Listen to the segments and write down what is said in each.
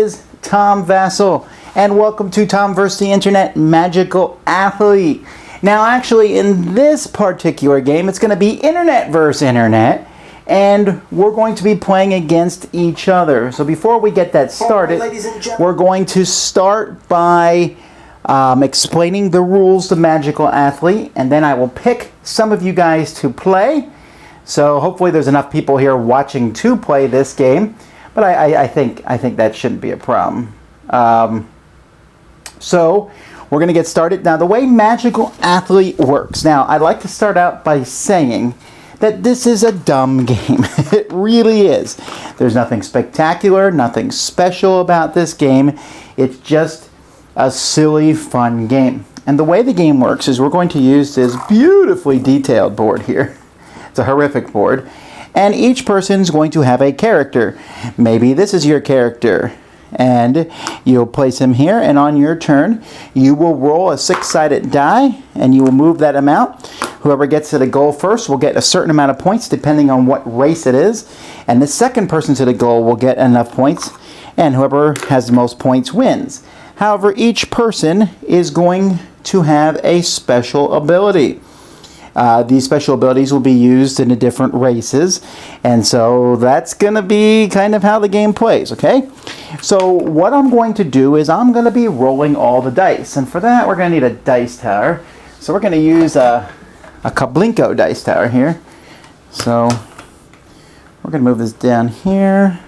is Tom Vassell, and welcome to Tom vs. the Internet Magical Athlete. Now, actually, in this particular game, it's going to be Internet versus Internet, and we're going to be playing against each other. So before we get that started, we're going to start by explaining the rules to Magical Athlete, and then I will pick some of you guys to play. So hopefully there's enough people here watching to play this game, but I think that shouldn't be a problem. So we're going to get started. Now, the way Magical Athlete works. Now, I'd like to start out by saying that this is a dumb game. It really is. There's nothing spectacular, nothing special about this game. It's just a silly, fun game. And the way the game works is we're going to use this beautifully detailed board here. It's a horrific board. And each person's going to have a character. Maybe this is your character. And you'll place him here, and on your turn, you will roll a 6-sided die, and you will move that amount. Whoever gets to the goal first will get a certain amount of points, depending on what race it is. And the second person to the goal will get enough points, and whoever has the most points wins. However, each person is going to have a special ability. These special abilities will be used in the different races, and so that's going to be kind of how the game plays, okay? So what I'm going to do is I'm going to be rolling all the dice, and for that we're going to need a dice tower. So we're going to use a Kablinko dice tower here. So we're going to move this down here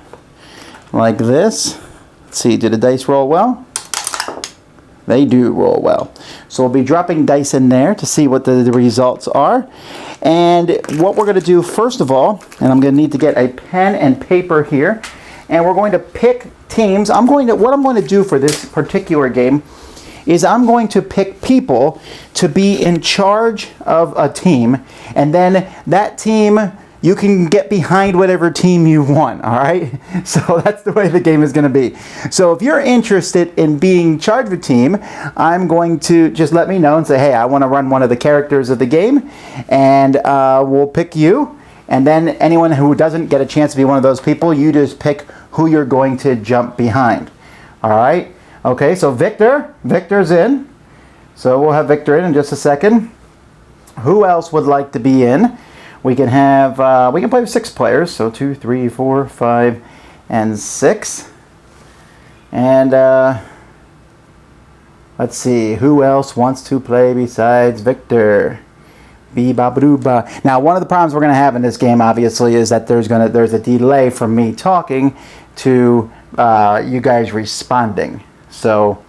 like this. Let's see, did the dice roll well? They do roll well. So we'll be dropping dice in there to see what the results are. And what we're going to do first of all, and I'm going to need to get a pen and paper here, and we're going to pick teams. What I'm going to do for this particular game is I'm going to pick people to be in charge of a team, and then that team, you can get behind whatever team you want, all right? So that's the way the game is going to be. So if you're interested in being in charge of a team, I'm going to just let me know and say, hey, I want to run one of the characters of the game, and we'll pick you. And then anyone who doesn't get a chance to be one of those people, you just pick who you're going to jump behind, all right? Okay, so Victor's in. So we'll have Victor in just a second. Who else would like to be in? We can have, we can play with 6 players, so 2, 3, 4, 5, and 6. And let's see, who else wants to play besides Victor? Bee-ba-ba-doo-ba. Now, one of the problems we're going to have in this game, obviously, is that there's a delay from me talking to you guys responding. So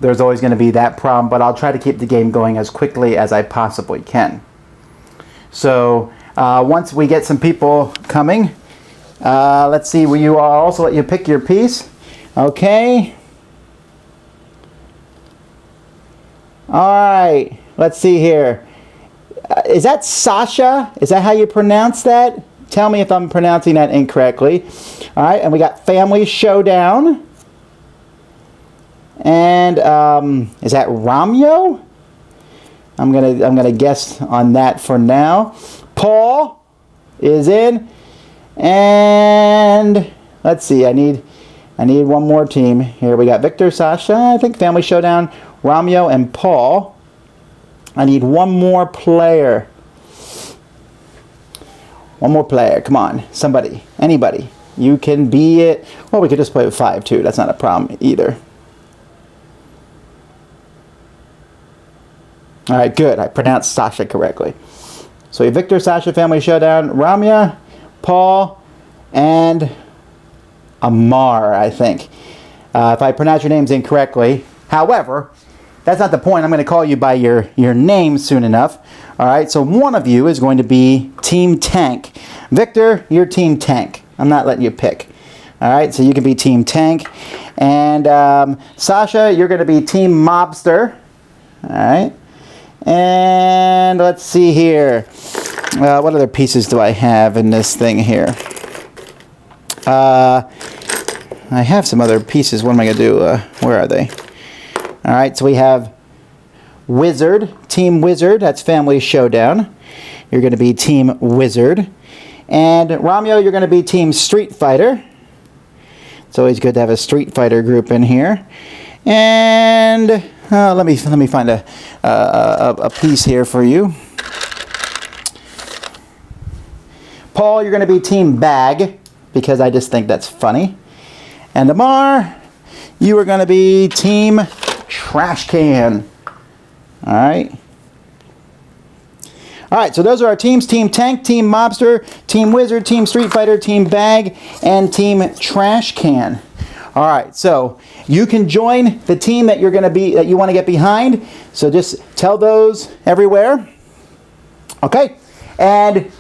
there's always going to be that problem, but I'll try to keep the game going as quickly as I possibly can. So once we get some people coming, let's see, will you also let you pick your piece? Okay. All right, let's see here. Is that Sasha? Is that how you pronounce that? Tell me if I'm pronouncing that incorrectly. All right, and we got Family Showdown. And is that Ramyo? I'm gonna guess on that for now. Paul is in, and let's see. I need one more team here. We got Victor, Sasha, I think Family Showdown, Ramyo, and Paul. I need one more player. One more player. Come on, somebody, anybody. You can be it. Well, we could just play with 5 too. That's not a problem either. All right, good. I pronounced Sasha correctly. So we have Victor, Sasha, Family Showdown, Ramya, Paul, and Amar, I think. If I pronounce your names incorrectly. However, that's not the point. I'm going to call you by your name soon enough. All right, so one of you is going to be Team Tank. Victor, you're Team Tank. I'm not letting you pick. All right, so you can be Team Tank. And Sasha, you're going to be Team Mobster. All right. And let's see here. What other pieces do I have in this thing here? I have some other pieces. What am I going to do? Where are they? All right, so we have Wizard, Team Wizard. That's Family Showdown. You're going to be Team Wizard. And Ramyo, you're going to be Team Street Fighter. It's always good to have a Street Fighter group in here. And let me find a piece here for you. Paul, you're going to be Team Bag, because I just think that's funny. And Amar, you are going to be Team Trash Can. All right. All right, so those are our teams: Team Tank, Team Mobster, Team Wizard, Team Street Fighter, Team Bag, and Team Trash Can. All right, so you can join the team that you're going to be, that you want to get behind. So just tell those everywhere. Okay, and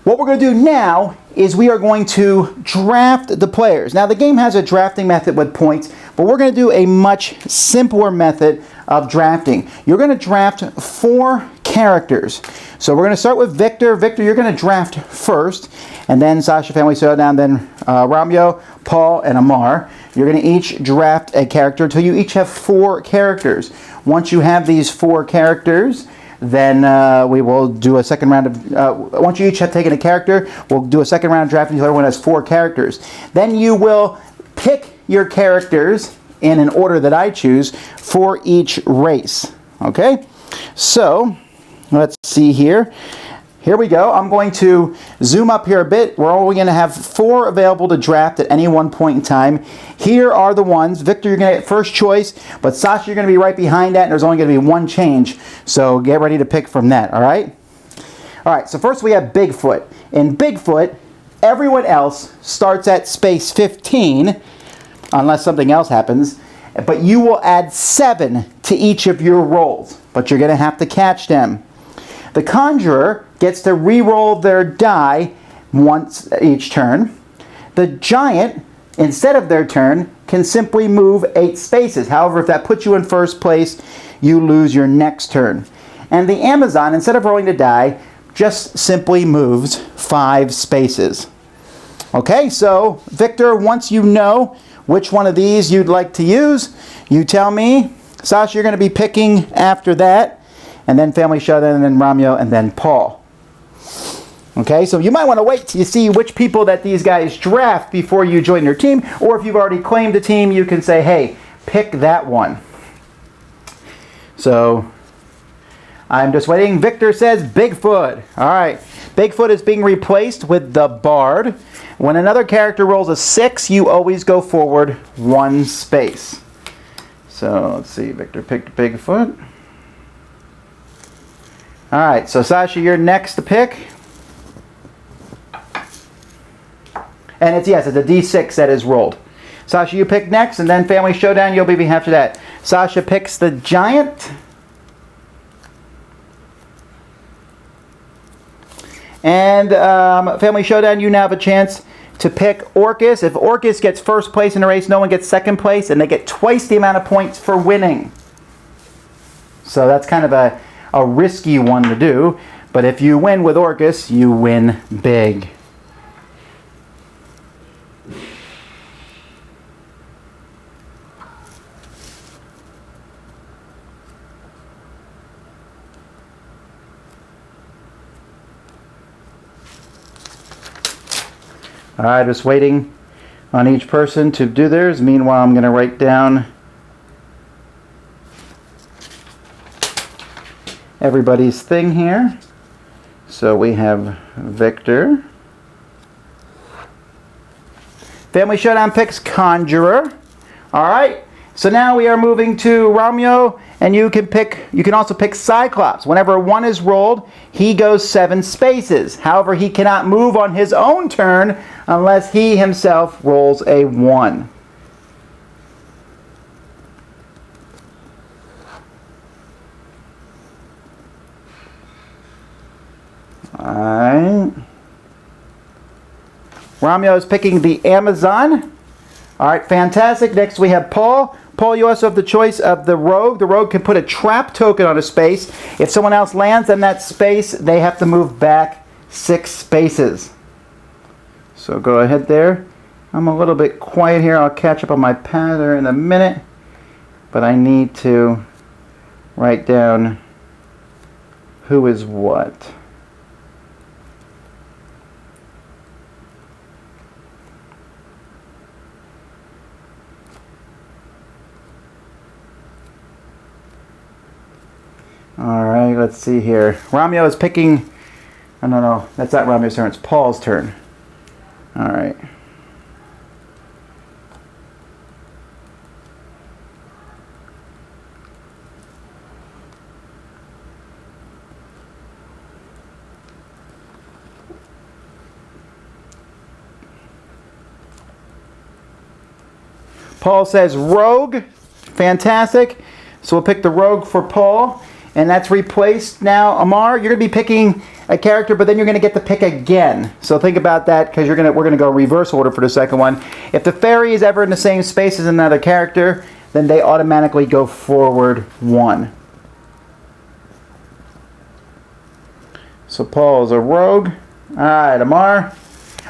what we're going to do now is we are going to draft the players. Now, the game has a drafting method with points, but we're going to do a much simpler method of drafting. You're going to draft 4 characters. So we're going to start with Victor. Victor, you're going to draft first, and then Sasha, Family Showdown, then Ramyo, Paul, and Amar. You're going to each draft a character until you each have 4 characters. Once you have these 4 characters, then we will do a second round of, once you each have taken a character, we'll do a second round of drafting until everyone has 4 characters. Then you will pick your characters in an order that I choose for each race. Okay? So, let's see here. Here we go. I'm going to zoom up here a bit. We're only going to have 4 available to draft at any one point in time. Here are the ones. Victor, you're going to get first choice, but Sasha, you're going to be right behind that, and there's only going to be 1 change. So get ready to pick from that, all right? All right, so first we have Bigfoot. In Bigfoot, everyone else starts at space 15, unless something else happens, but you will add 7 to each of your rolls, but you're going to have to catch them. The Conjurer gets to re-roll their die once each turn. The Giant, instead of their turn, can simply move 8 spaces. However, if that puts you in first place, you lose your next turn. And the Amazon, instead of rolling the die, just simply moves 5 spaces. Okay, so Victor, once you know which one of these you'd like to use, you tell me. Sasha, you're going to be picking after that. And then Family Showdown, and then Ramyo, and then Paul. Okay, so you might want to wait till you see which people that these guys draft before you join their team. Or if you've already claimed a team, you can say, hey, pick that one. So, I'm just waiting. Victor says Bigfoot. All right, Bigfoot is being replaced with the Bard. When another character rolls a 6, you always go forward 1 space. So, let's see. Victor picked Bigfoot. All right, so Sasha, you're next to pick. And it's a D6 that is rolled. Sasha, you pick next, and then Family Showdown, you'll be after that. Sasha picks the Giant. And Family Showdown, you now have a chance to pick Orcus. If Orcus gets first place in the race, no one gets second place, and they get twice the amount of points for winning. So that's kind of a risky one to do, but if you win with Orcus, you win big. All right, just waiting on each person to do theirs. Meanwhile, I'm going to write down everybody's thing here. So we have Victor. Family Showdown picks Conjurer. All right. So now we are moving to Ramyo, and you can also pick Cyclops. Whenever 1 is rolled, he goes 7 spaces. However, he cannot move on his own turn unless he himself rolls a 1. Alright. Ramyo is picking the Amazon. Alright, fantastic. Next we have Paul. Paul, you also have the choice of the Rogue. The Rogue can put a trap token on a space. If someone else lands in that space, they have to move back 6 spaces. So go ahead there. I'm a little bit quiet here. I'll catch up on my pattern in a minute. But I need to write down who is what. Okay, let's see here. Romeo is picking... Oh, no, that's not Romeo's turn. It's Paul's turn. All right. Paul says Rogue. Fantastic. So we'll pick the Rogue for Paul. And that's replaced now. Amar, you're going to be picking a character, but then you're going to get to pick again. So think about that, because we're going to go reverse order for the second one. If the fairy is ever in the same space as another character, then they automatically go forward one. So Paul is a Rogue. All right, Amar.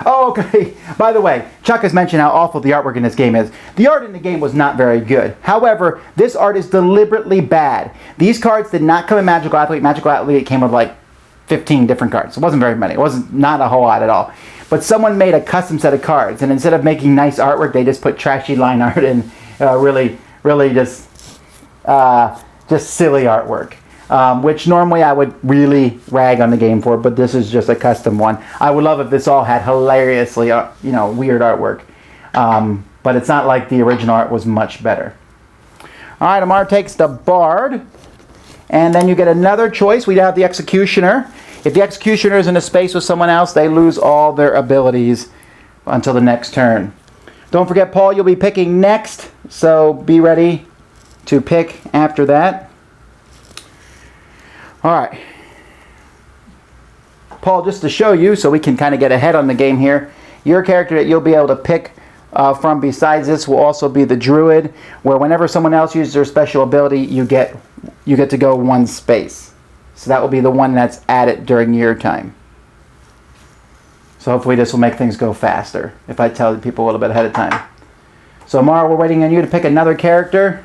Oh, okay. By the way, Chuck has mentioned how awful the artwork in this game is. The art in the game was not very good. However, this art is deliberately bad. These cards did not come in Magical Athlete. Magical Athlete came with like 15 different cards. It wasn't very many. It wasn't not a whole lot at all. But someone made a custom set of cards, and instead of making nice artwork, they just put trashy line art in. Really just silly artwork. Which normally I would really rag on the game for, but this is just a custom one. I would love if this all had hilariously, weird artwork. But it's not like the original art was much better. All right, Amar takes the Bard. And then you get another choice. We have the Executioner. If the Executioner is in a space with someone else, they lose all their abilities until the next turn. Don't forget, Paul, you'll be picking next. So be ready to pick after that. All right, Paul, just to show you, so we can kind of get ahead on the game here, your character that you'll be able to pick from besides this will also be the Druid, where whenever someone else uses their special ability, you get to go one space. So that will be the one that's added during your time. So hopefully this will make things go faster if I tell people a little bit ahead of time. So Amara, we're waiting on you to pick another character.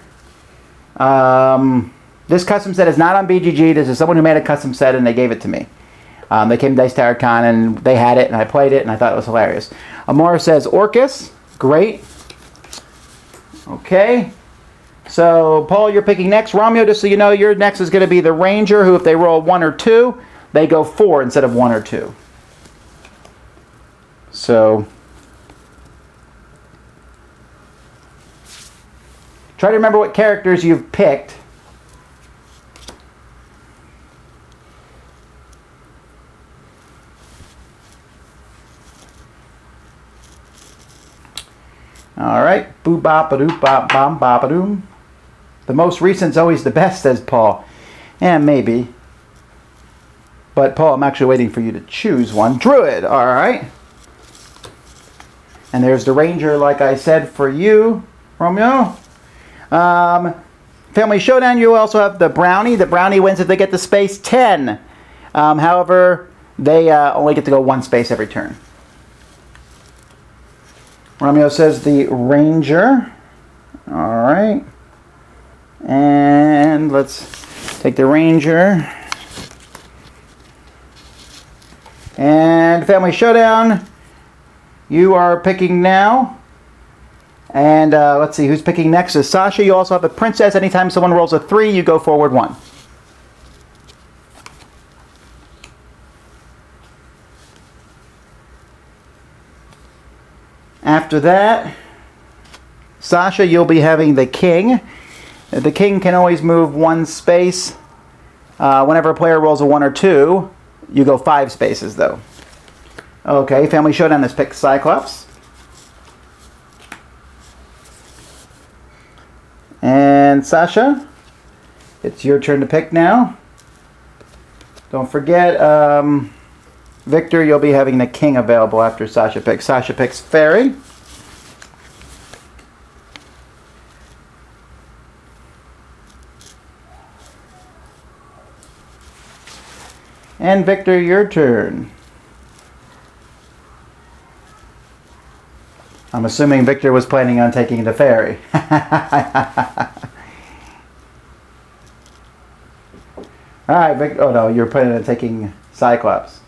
This custom set is not on BGG. This is someone who made a custom set and they gave it to me. They came to Dice Tower Con and they had it and I played it and I thought it was hilarious. Amora says Orcus. Great. Okay. So Paul, you're picking next. Romeo, just so you know, your next is going to be the Ranger, who if they roll 1 or 2, they go 4 instead of 1 or 2. So try to remember what characters you've picked. All right, boo bop a doop bop bom bop a doom. The most recent's always the best, says Paul. Yeah, maybe. But Paul, I'm actually waiting for you to choose one. Druid, all right. And there's the Ranger, like I said, for you, Romeo. Family Showdown, you also have the Brownie. The Brownie wins if they get to space 10. However, they only get to go one space every turn. Romeo says the Ranger. All right. And let's take the Ranger. And Family Showdown, you are picking now. And let's see, who's picking next is Sasha. You also have the Princess. Anytime someone rolls a 3, you go forward 1. After that, Sasha, you'll be having the King. The King can always move 1 space. Whenever a player rolls a 1 or 2, you go 5 spaces, though. Okay, Family Showdown has picked Cyclops. And Sasha, it's your turn to pick now. Don't forget, Victor, you'll be having the King available after Sasha picks. Sasha picks Fairy. And Victor, your turn. I'm assuming Victor was planning on taking the Fairy. Alright, Victor. Oh no, you're planning on taking Cyclops.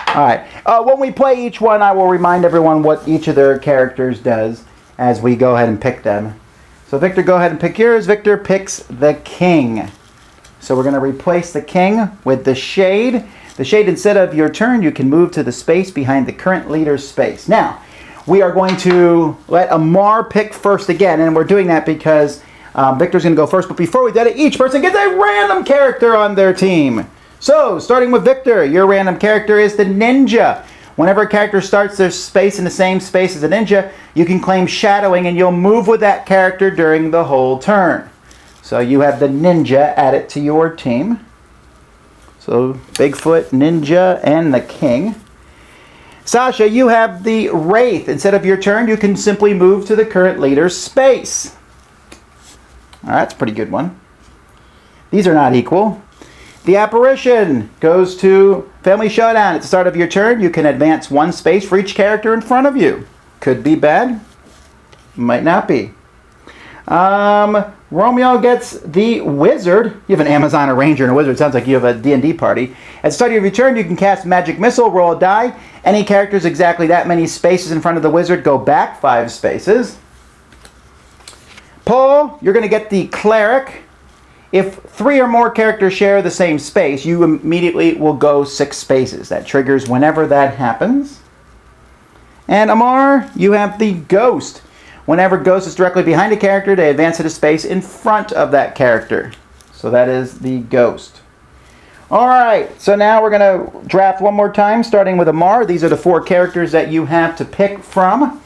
Alright. When we play each one, I will remind everyone what each of their characters does as we go ahead and pick them. So Victor, go ahead and pick yours. Victor picks the King. So we're going to replace the king with the shade. The shade, instead of your turn, you can move to the space behind the current leader's space. Now, we are going to let Amar pick first again, and we're doing that because Victor's going to go first. But before we do that, each person gets a random character on their team. So, starting with Victor, your random character is the ninja. Whenever a character starts their space in the same space as a ninja, you can claim shadowing, and you'll move with that character during the whole turn. So you have the ninja added to your team. So Bigfoot, ninja, and the king. Sasha, you have the wraith. Instead of your turn, you can simply move to the current leader's space. That's a pretty good one. These are not equal. The apparition goes to Family Showdown. At the start of your turn, you can advance one space for each character in front of you. Could be bad. Might not be. Romeo gets the wizard. You have an Amazon, a ranger, and a wizard. Sounds like you have a D&D party. At the start of your turn, you can cast magic missile, roll a die. Any characters exactly that many spaces in front of the wizard go back 5 spaces. Paul, you're going to get the cleric. If 3 or more characters share the same space, you immediately will go 6 spaces. That triggers whenever that happens. And Amar, you have the ghost. Whenever ghost is directly behind a character, they advance to the space in front of that character. So that is the ghost. Alright, so now we're going to draft one more time, starting with Amar. These are the 4 characters that you have to pick from.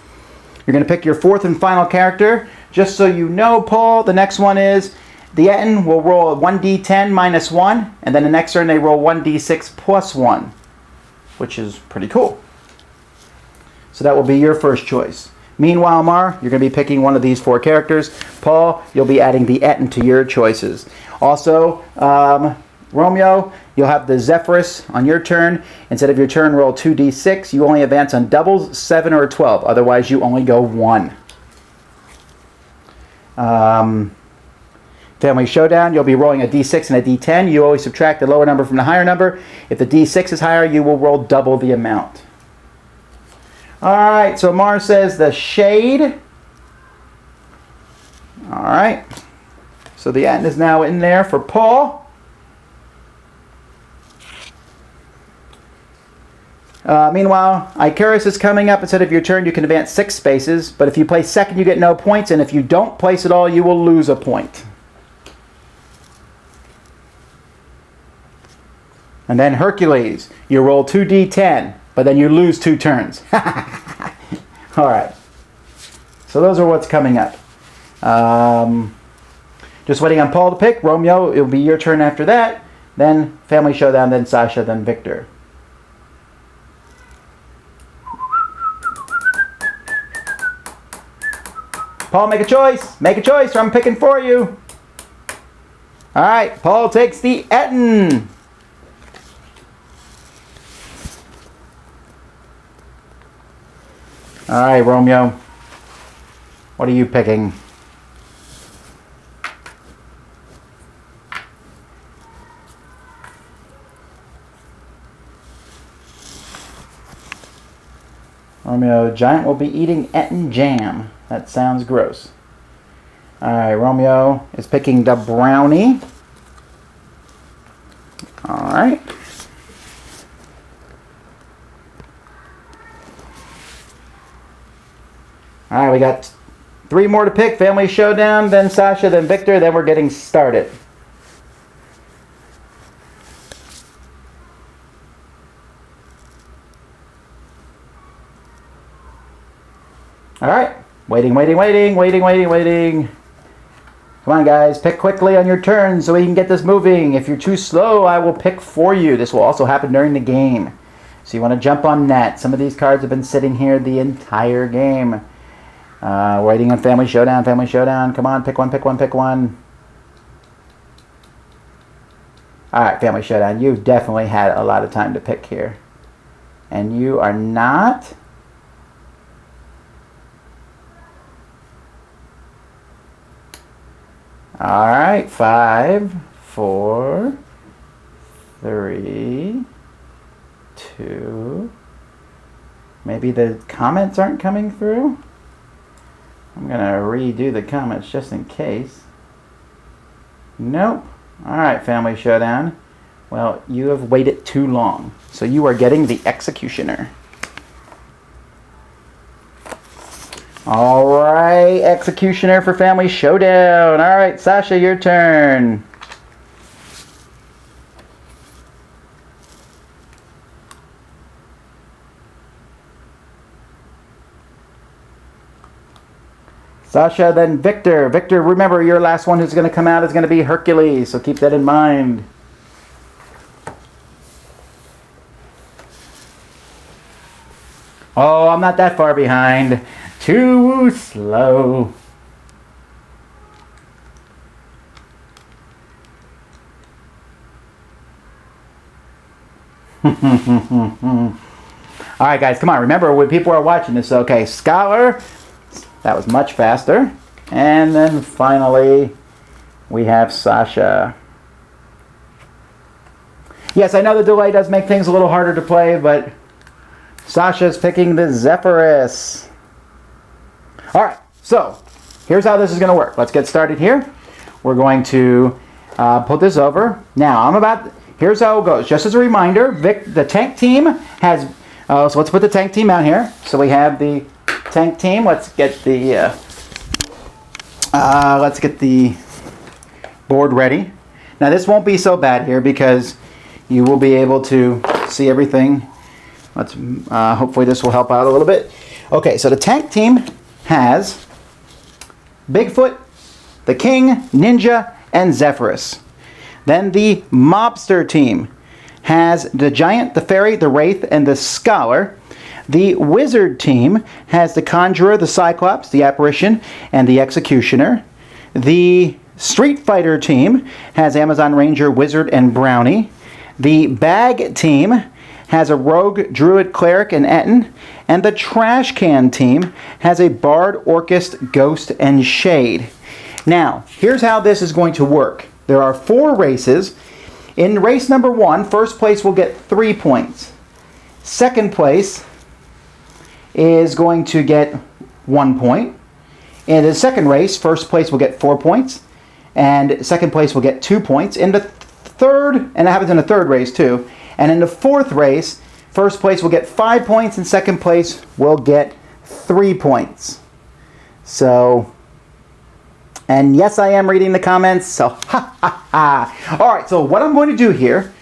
You're going to pick your 4th and final character. Just so you know, Paul, the next one is the Etten will roll a 1d10 minus 1, and then the next turn they roll 1d6 plus 1, which is pretty cool. So that will be your first choice. Meanwhile, Mar, you're going to be picking one of these 4 characters. Paul, you'll be adding the Etten to your choices. Also, Romeo, you'll have the Zephyrus on your turn. Instead of your turn, roll 2d6. You only advance on doubles, 7 or 12. Otherwise, you only go 1. Family Showdown, you'll be rolling a d6 and a d10. You always subtract the lower number from the higher number. If the d6 is higher, you will roll double the amount. Alright, so Amar says the shade. Alright. So the Etten is now in there for Paul. Meanwhile, Icarus is coming up. Instead of your turn, you can advance 6 spaces. But if you place second, you get no points. And if you don't place at all, you will lose a point. And then Hercules. You roll 2d10. But then you lose 2 turns. Alright. So those are what's coming up. Just waiting on Paul to pick. Romeo, it'll be your turn after that. Then Family Showdown, then Sasha, then Victor. Paul, make a choice. Make a choice or I'm picking for you. Alright, Paul takes the Etten. Alright, Romeo. What are you picking? Romeo, Giant will be eating Etten jam. That sounds gross. Alright, Romeo is picking the brownie. Alright. Alright, we got 3 more to pick. Family Showdown, then Sasha, then Victor, then we're getting started. Alright, waiting. Come on guys, pick quickly on your turn so we can get this moving. If you're too slow, I will pick for you. This will also happen during the game. So you want to jump on net. Some of these cards have been sitting here the entire game. Waiting on Family Showdown, Come on, pick one. Alright, Family Showdown, you definitely had a lot of time to pick here. And you are not. Alright, 5, 4, 3, 2. Maybe the comments aren't coming through? I'm going to redo the comments just in case. Nope. Alright, Family Showdown. Well, you have waited too long. So you are getting the Executioner. Alright, Executioner for Family Showdown. Alright, Sasha, your turn. Sasha, then Victor. Victor, remember your last one who's going to come out is going to be Hercules, so keep that in mind. Oh, I'm not that far behind. Too slow. Alright guys, come on. Remember when people are watching this, okay. Scholar. That was much faster. And then finally, we have Sasha. Yes, I know the delay does make things a little harder to play, but Sasha's picking the Zephyrus. Alright, so here's how this is going to work. Let's get started here. We're going to put this over. Now, here's how it goes. Just as a reminder, the tank team has, so let's put the tank team out here. So we have the tank team. Let's get the board ready. Now this won't be so bad here because you will be able to see everything. Let's hopefully this will help out a little bit. Okay, so the tank team has Bigfoot, the King, Ninja, and Zephyrus. Then the mobster team has the Giant, the Fairy, the Wraith, and the Scholar. The wizard team has the Conjurer, the Cyclops, the Apparition, and the Executioner. The Street Fighter team has Amazon Ranger, Wizard, and Brownie. The bag team has a Rogue, Druid, Cleric, and Etten. And the Trash Can team has a Bard, Orcist, Ghost, and Shade. Now, here's how this is going to work. There are 4 races. In race number 1, first place will get 3 points. Second place is going to get 1 point. In the second race, first place will get 4 points. And second place will get 2 points. In the third, and that happens in the third race too. And in the fourth race, first place will get 5 points and second place will get 3 points. So, and yes, I am reading the comments, so ha ha ha. Alright, so what I'm going to do here,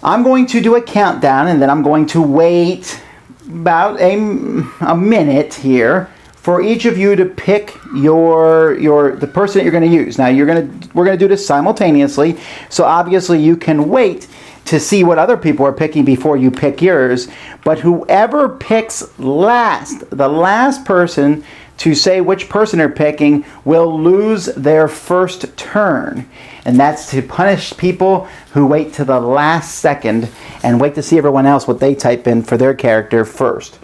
I'm going to do a countdown and then I'm going to wait about a minute here for each of you to pick the person that you're going to use. Now we're going to do this simultaneously, so obviously you can wait to see what other people are picking before you pick yours. But whoever picks last, the last person to say which person they're picking, will lose their first turn. And that's to punish people who wait to the last second and wait to see everyone else what they type in for their character first.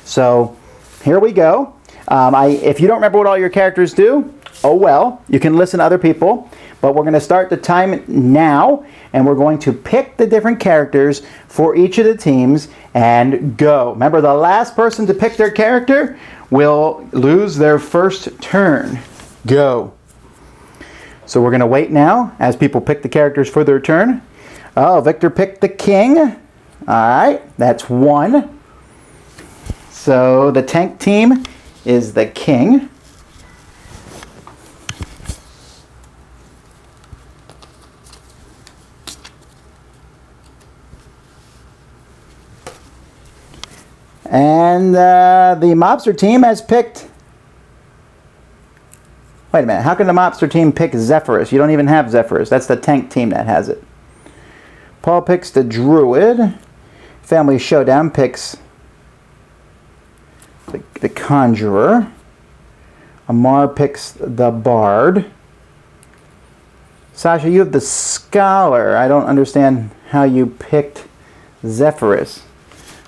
So here we go. If you don't remember what all your characters do, oh well, you can listen to other people. But we're going to start the time now, and we're going to pick the different characters for each of the teams and go. Remember, the last person to pick their character will lose their first turn. Go. So we're going to wait now as people pick the characters for their turn. Oh, Victor picked the King. All right, that's 1. So the tank team is the King. And the mobster team has picked... Wait a minute, how can the mobster team pick Zephyrus? You don't even have Zephyrus. That's the tank team that has it. Paul picks the Druid. Family Showdown picks the Conjurer. Amar picks the Bard. Sasha, you have the Scholar. I don't understand how you picked Zephyrus.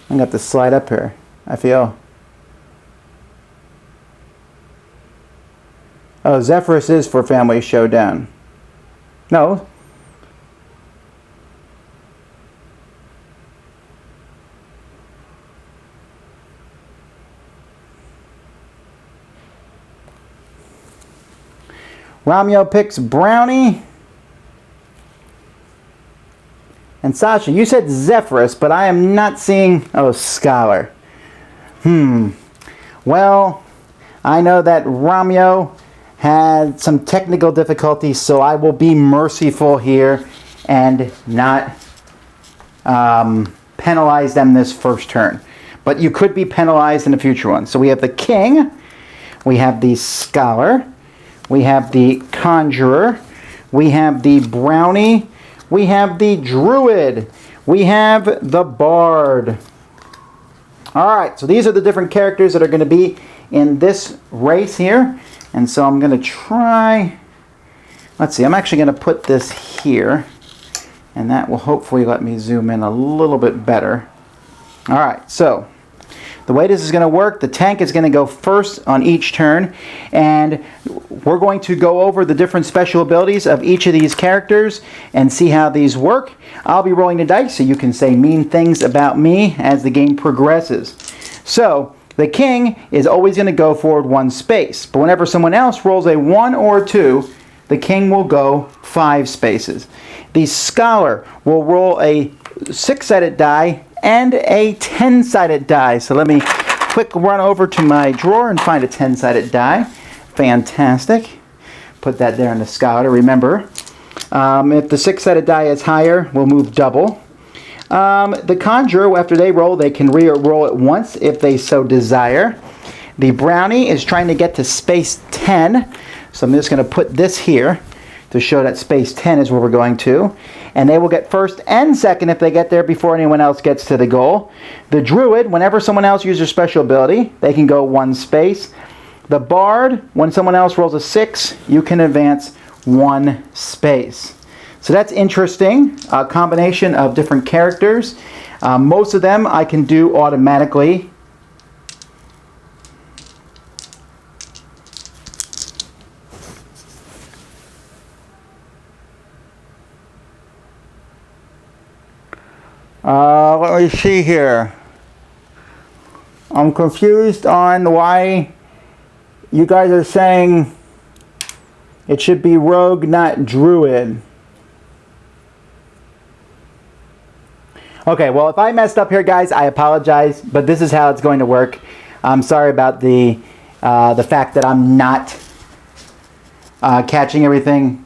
I'm going to have to slide up here, I feel. Oh, Zephyrus is for Family Showdown. No. Romeo picks Brownie. And Sasha, you said Zephyrus, but I am not seeing... Oh, Scholar. Well, I know that Romeo had some technical difficulties, so I will be merciful here and not penalize them this first turn. But you could be penalized in a future one. So we have the King, we have the Scholar, we have the Conjurer, we have the Brownie, we have the Druid, we have the Bard. Alright, so these are the different characters that are going to be in this race here. And so I'm going to try, let's see, I'm actually going to put this here. And that will hopefully let me zoom in a little bit better. Alright, so the way this is going to work, the tank is going to go first on each turn. And we're going to go over the different special abilities of each of these characters and see how these work. I'll be rolling the dice so you can say mean things about me as the game progresses. So, the King is always going to go forward 1 space. But whenever someone else rolls a 1 or 2, the King will go 5 spaces. The Scholar will roll a 6-sided die and a 10-sided die. So let me quick run over to my drawer and find a 10-sided die. Fantastic. Put that there in the Scholar. Remember, if the 6-sided die is higher, we'll move double. The Conjurer, after they roll, they can re-roll it once if they so desire. The Brownie is trying to get to space 10. So I'm just going to put this here to show that space 10 is where we're going to. And they will get first and second if they get there before anyone else gets to the goal. The Druid, whenever someone else uses special ability, they can go 1 space. The Bard, when someone else rolls a 6, you can advance 1 space. So that's interesting. A combination of different characters. Most of them I can do automatically. Let me see here. I'm confused on why you guys are saying it should be Rogue, not Druid. Okay, well, if I messed up here, guys, I apologize, but this is how it's going to work. I'm sorry about the fact that I'm not catching everything.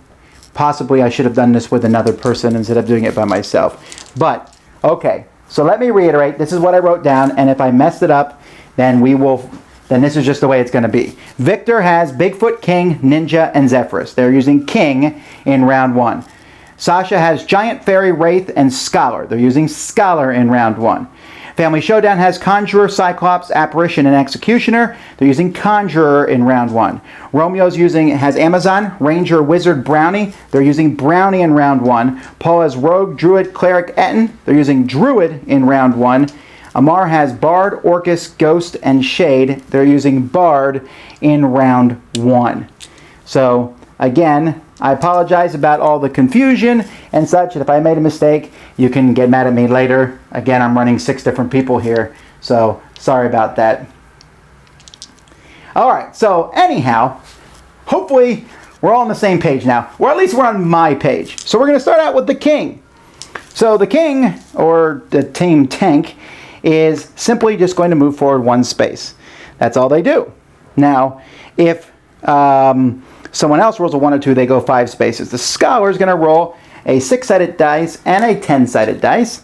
Possibly I should have done this with another person instead of doing it by myself. But, okay, so let me reiterate. This is what I wrote down, and if I messed it up, then this is just the way it's going to be. Victor has Bigfoot, King, Ninja, and Zephyrus. They're using King in round 1. Sasha has Giant Fairy, Wraith, and Scholar. They're using Scholar in round 1. Family Showdown has Conjurer, Cyclops, Apparition, and Executioner. They're using Conjurer in round 1. Romeo's has Amazon, Ranger, Wizard, Brownie. They're using Brownie in round 1. Paul has Rogue, Druid, Cleric, Etten. They're using Druid in round 1. Amar has Bard, Orcus, Ghost, and Shade. They're using Bard in round 1. So, again, I apologize about all the confusion and such. And if I made a mistake, you can get mad at me later. Again, I'm running 6 different people here, so sorry about that. Alright, so anyhow, hopefully we're all on the same page now. Or at least we're on my page. So we're going to start out with the King. So the King, or the Team Tank, is simply just going to move forward 1 space. That's all they do. Now, if someone else rolls a 1 or 2, they go 5 spaces. The Scholar is going to roll a 6-sided dice and a 10-sided dice.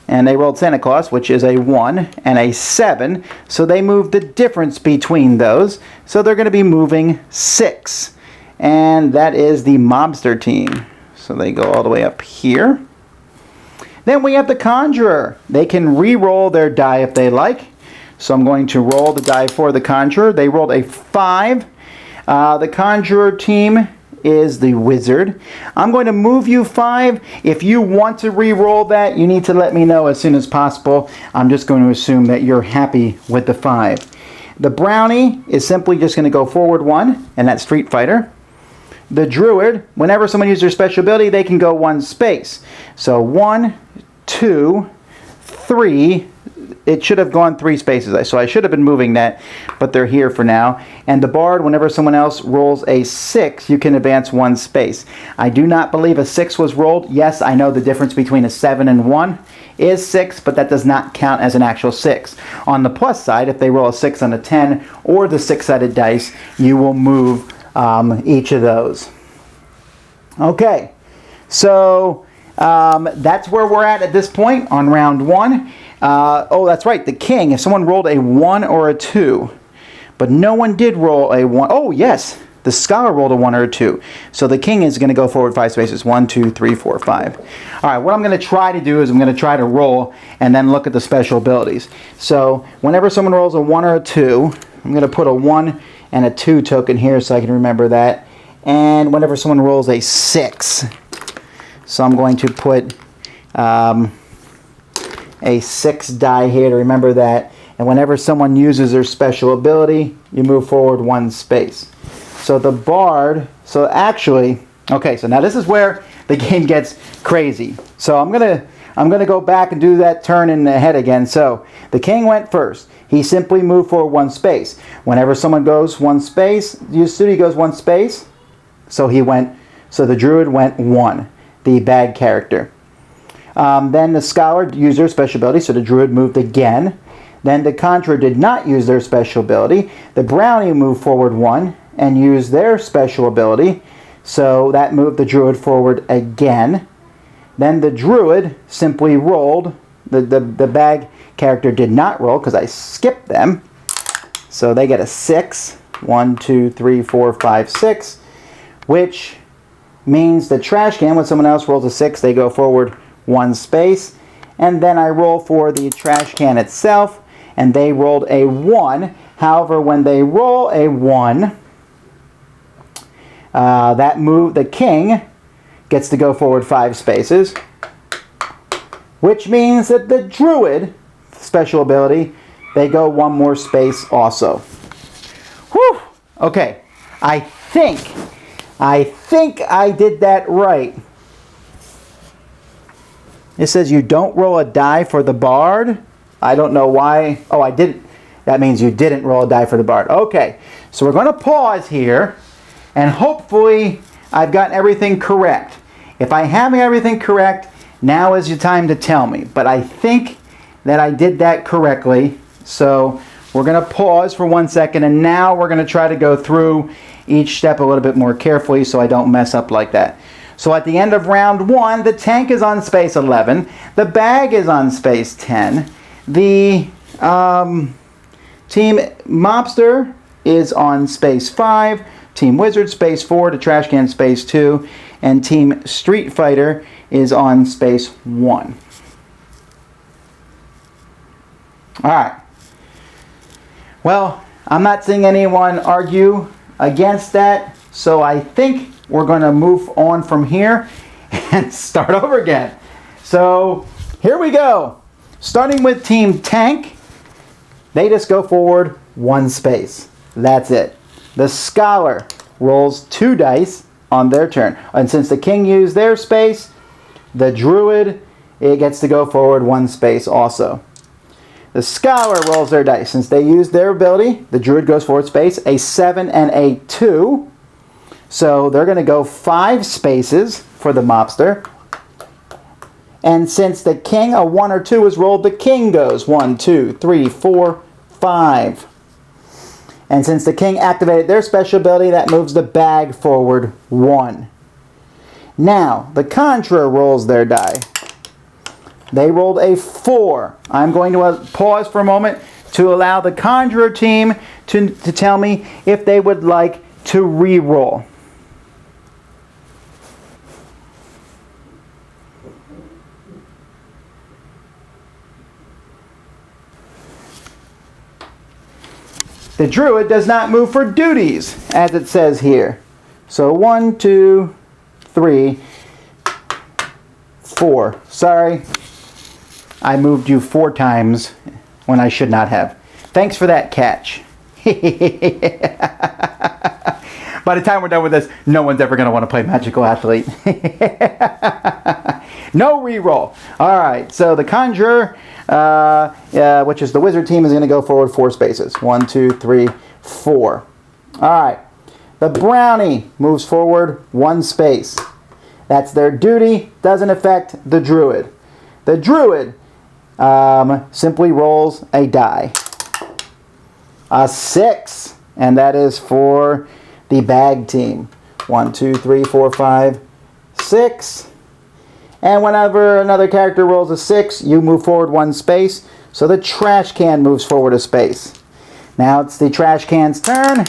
And they rolled Santa Claus, which is a 1 and a 7. So they move the difference between those. So they're going to be moving 6. And that is the Mobster team. So they go all the way up here. Then we have the Conjurer. They can re-roll their die if they like. So I'm going to roll the die for the Conjurer. They rolled a 5. The Conjurer team is the Wizard. I'm going to move you 5. If you want to re-roll that, you need to let me know as soon as possible. I'm just going to assume that you're happy with the 5. The Brownie is simply just going to go forward 1, and that's Street Fighter. The Druid, whenever someone uses their special ability, they can go 1 space. So 1, 2, 3, it should have gone 3 spaces. So I should have been moving that, but they're here for now. And the Bard, whenever someone else rolls a 6, you can advance 1 space. I do not believe a 6 was rolled. Yes, I know the difference between a 7 and 1 is 6, but that does not count as an actual 6. On the plus side, if they roll a 6 on a 10 or the 6-sided dice, you will move each of those. Okay, so that's where we're at this point on round 1. Oh, that's right, the king. If someone rolled a 1 or a 2, but no one did roll a 1. Oh, yes, the scholar rolled a 1 or a 2. So the king is going to go forward 5 spaces. 1, 2, 3, 4, 5. All right, what I'm going to try to do is I'm going to try to roll and then look at the special abilities. So whenever someone rolls a 1 or a 2, I'm going to put a 1 and a 2 token here so I can remember that. And whenever someone rolls a 6, so I'm going to put a 6 die here to remember that. And whenever someone uses their special ability, you move forward 1 space. So the Bard, so actually, okay, so now this is where the game gets crazy. So I'm gonna go back and do that turn in the head again. So the king went first. He simply moved forward 1 space. Whenever someone goes 1 space, he goes 1 space. So the druid went 1, the bad character. Then the scholar used their special ability, so the druid moved again. Then the conjurer did not use their special ability. The brownie moved forward 1 and used their special ability, so that moved the druid forward again. Then the druid simply rolled. The bag character did not roll because I skipped them, so they get a 6. 1, 2, 3, 4, 5, 6, which means the trash can, when someone else rolls a 6, they go forward 1 space. And then I roll for the trash can itself, and they rolled a 1. However, when they roll a 1, the king gets to go forward 5 spaces, which means that the druid special ability, they go 1 more space also. Whew! Okay, I think I did that right. It says you don't roll a die for the Bard. I don't know why. Oh, I didn't. That means you didn't roll a die for the Bard. Okay, so we're going to pause here, and hopefully I've gotten everything correct. If I have everything correct, now is your time to tell me. But I think that I did that correctly. So we're going to pause for 1 second, and now we're going to try to go through each step a little bit more carefully so I don't mess up like that. So at the end of round 1, the tank is on space 11. The bag is on space 10. The Team Mobster is on space 5. Team Wizard space 4. The Trash Can space 2. And Team Street Fighter is on space 1. Alright. Well, I'm not seeing anyone argue against that, so I think we're going to move on from here and start over again. So here we go. Starting with Team Tank, they just go forward 1 space. That's it. The Scholar rolls 2 dice on their turn. And since the King used their space, the Druid, it gets to go forward 1 space also. The Scholar rolls their dice. Since they used their ability, the Druid goes forward space, a 7 and a 2. So they're going to go 5 spaces for the Mobster. And since the King, a 1 or 2 is rolled, the King goes 1, 2, 3, 4, 5. And since the King activated their special ability, that moves the bag forward 1. Now, the Conjurer rolls their die. They rolled a 4. I'm going to pause for a moment to allow the Conjurer team to tell me if they would like to re-roll. The Druid does not move for duties, as it says here. So 1, 2, 3, 4. Sorry, I moved you 4 times when I should not have. Thanks for that catch. By the time we're done with this, no one's ever going to want to play Magical Athlete. No reroll. All right, so the Conjurer, which is the Wizard team, is going to go forward 4 spaces. 1, 2, 3, 4. All right. The Brownie moves forward 1 space. That's their duty. Doesn't affect the Druid. The Druid simply rolls a die. A 6. And that is for the Bag team. 1, 2, 3, 4, 5, 6. And whenever another character rolls a 6, you move forward 1 space. So the Trash Can moves forward a space. Now it's the Trash Can's turn.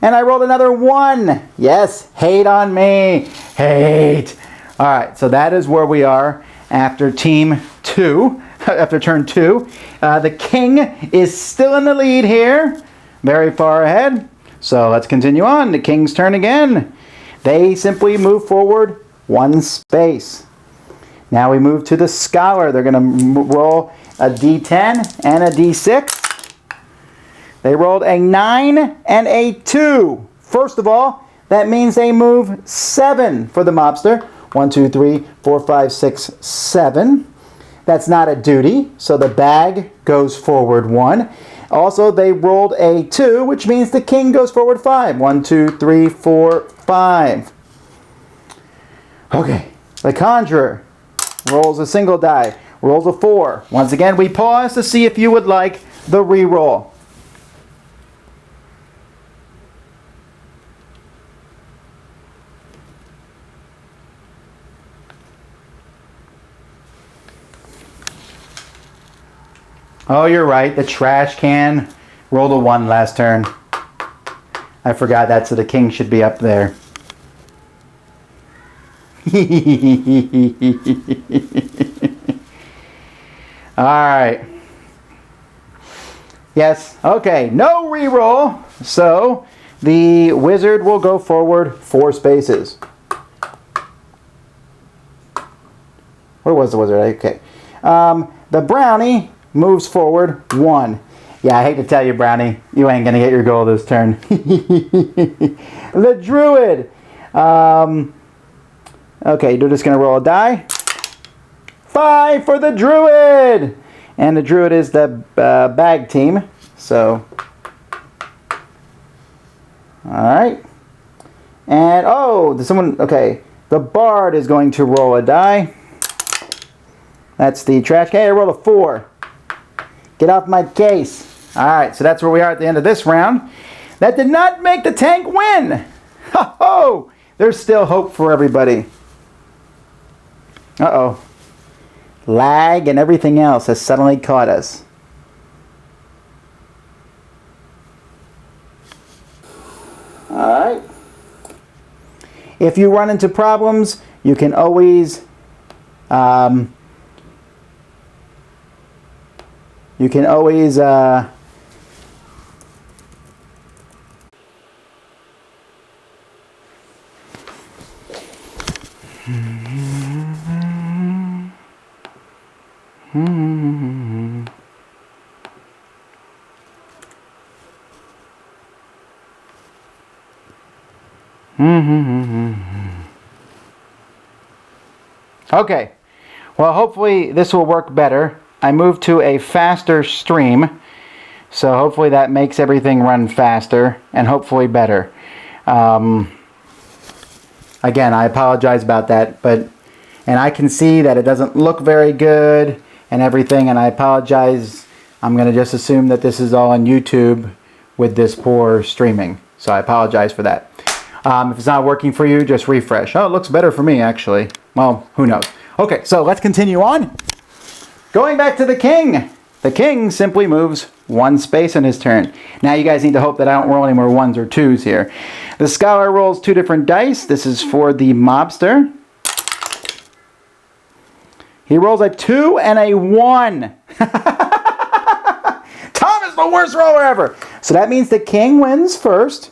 And I rolled another 1. Yes, hate on me. Hate. All right, so that is where we are after team 2, after turn 2. The King is still in the lead here, very far ahead. So let's continue on. The King's turn again. They simply move forward 1 space. Now we move to the Scholar. They're going to roll a D10 and a D6. They rolled a 9 and a 2. First of all, that means they move 7 for the Mobster. 1, 2, 3, 4, 5, 6, 7. That's not a duty, so the Bag goes forward 1. Also, they rolled a 2, which means the King goes forward 5. 1, 2, 3, 4, 5. Okay, the Conjurer rolls a single die, rolls a 4. Once again, we pause to see if you would like the reroll. Oh, you're right. The Trash Can rolled a 1 last turn. I forgot that, so the King should be up there. Alright. Yes, okay, no reroll. So, the Wizard will go forward 4 spaces. Where was the Wizard? Okay. The Brownie moves forward 1. Yeah, I hate to tell you, Brownie, you ain't going to get your goal this turn. The Druid. Okay, you're just going to roll a die. 5 for the Druid. And the Druid is the Bag team. So, alright. And, oh, there's someone, okay. The Bard is going to roll a die. That's the Trash Can. I rolled a 4. Get off my case. Alright, so that's where we are at the end of this round. That did not make the tank win. Ho ho! There's still hope for everybody. Uh-oh. Lag and everything else has suddenly caught us. Alright. If you run into problems, you can always Okay, well, hopefully this will work better. I moved to a faster stream, so hopefully that makes everything run faster and hopefully better. Again, I apologize about that, and I can see that it doesn't look very good and everything, and I apologize. I'm going to just assume that this is all on YouTube with this poor streaming, so I apologize for that. If it's not working for you, just refresh. Oh, it looks better for me, actually. Well, who knows? Okay, so let's continue on. Going back to the King. The King simply moves 1 space in his turn. Now you guys need to hope that I don't roll any more 1s or 2s here. The Scholar rolls 2 different dice. This is for the Mobster. He rolls a 2 and a 1. Tom is the worst roller ever. So that means the King wins first.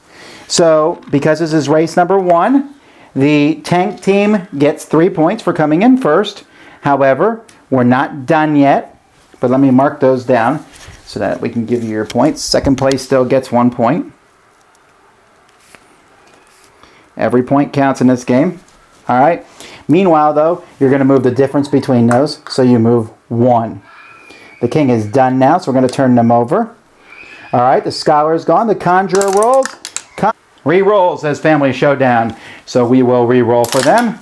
So, because this is race number 1, the tank team gets 3 points for coming in first. However, we're not done yet, but let me mark those down so that we can give you your points. Second place still gets 1 point. Every point counts in this game. All right. Meanwhile, though, you're going to move the difference between those, so you move 1. The king is done now, so we're going to turn them over. All right, the scholar is gone. The conjurer rolls. Re-rolls as Family Showdown, so we will re-roll for them.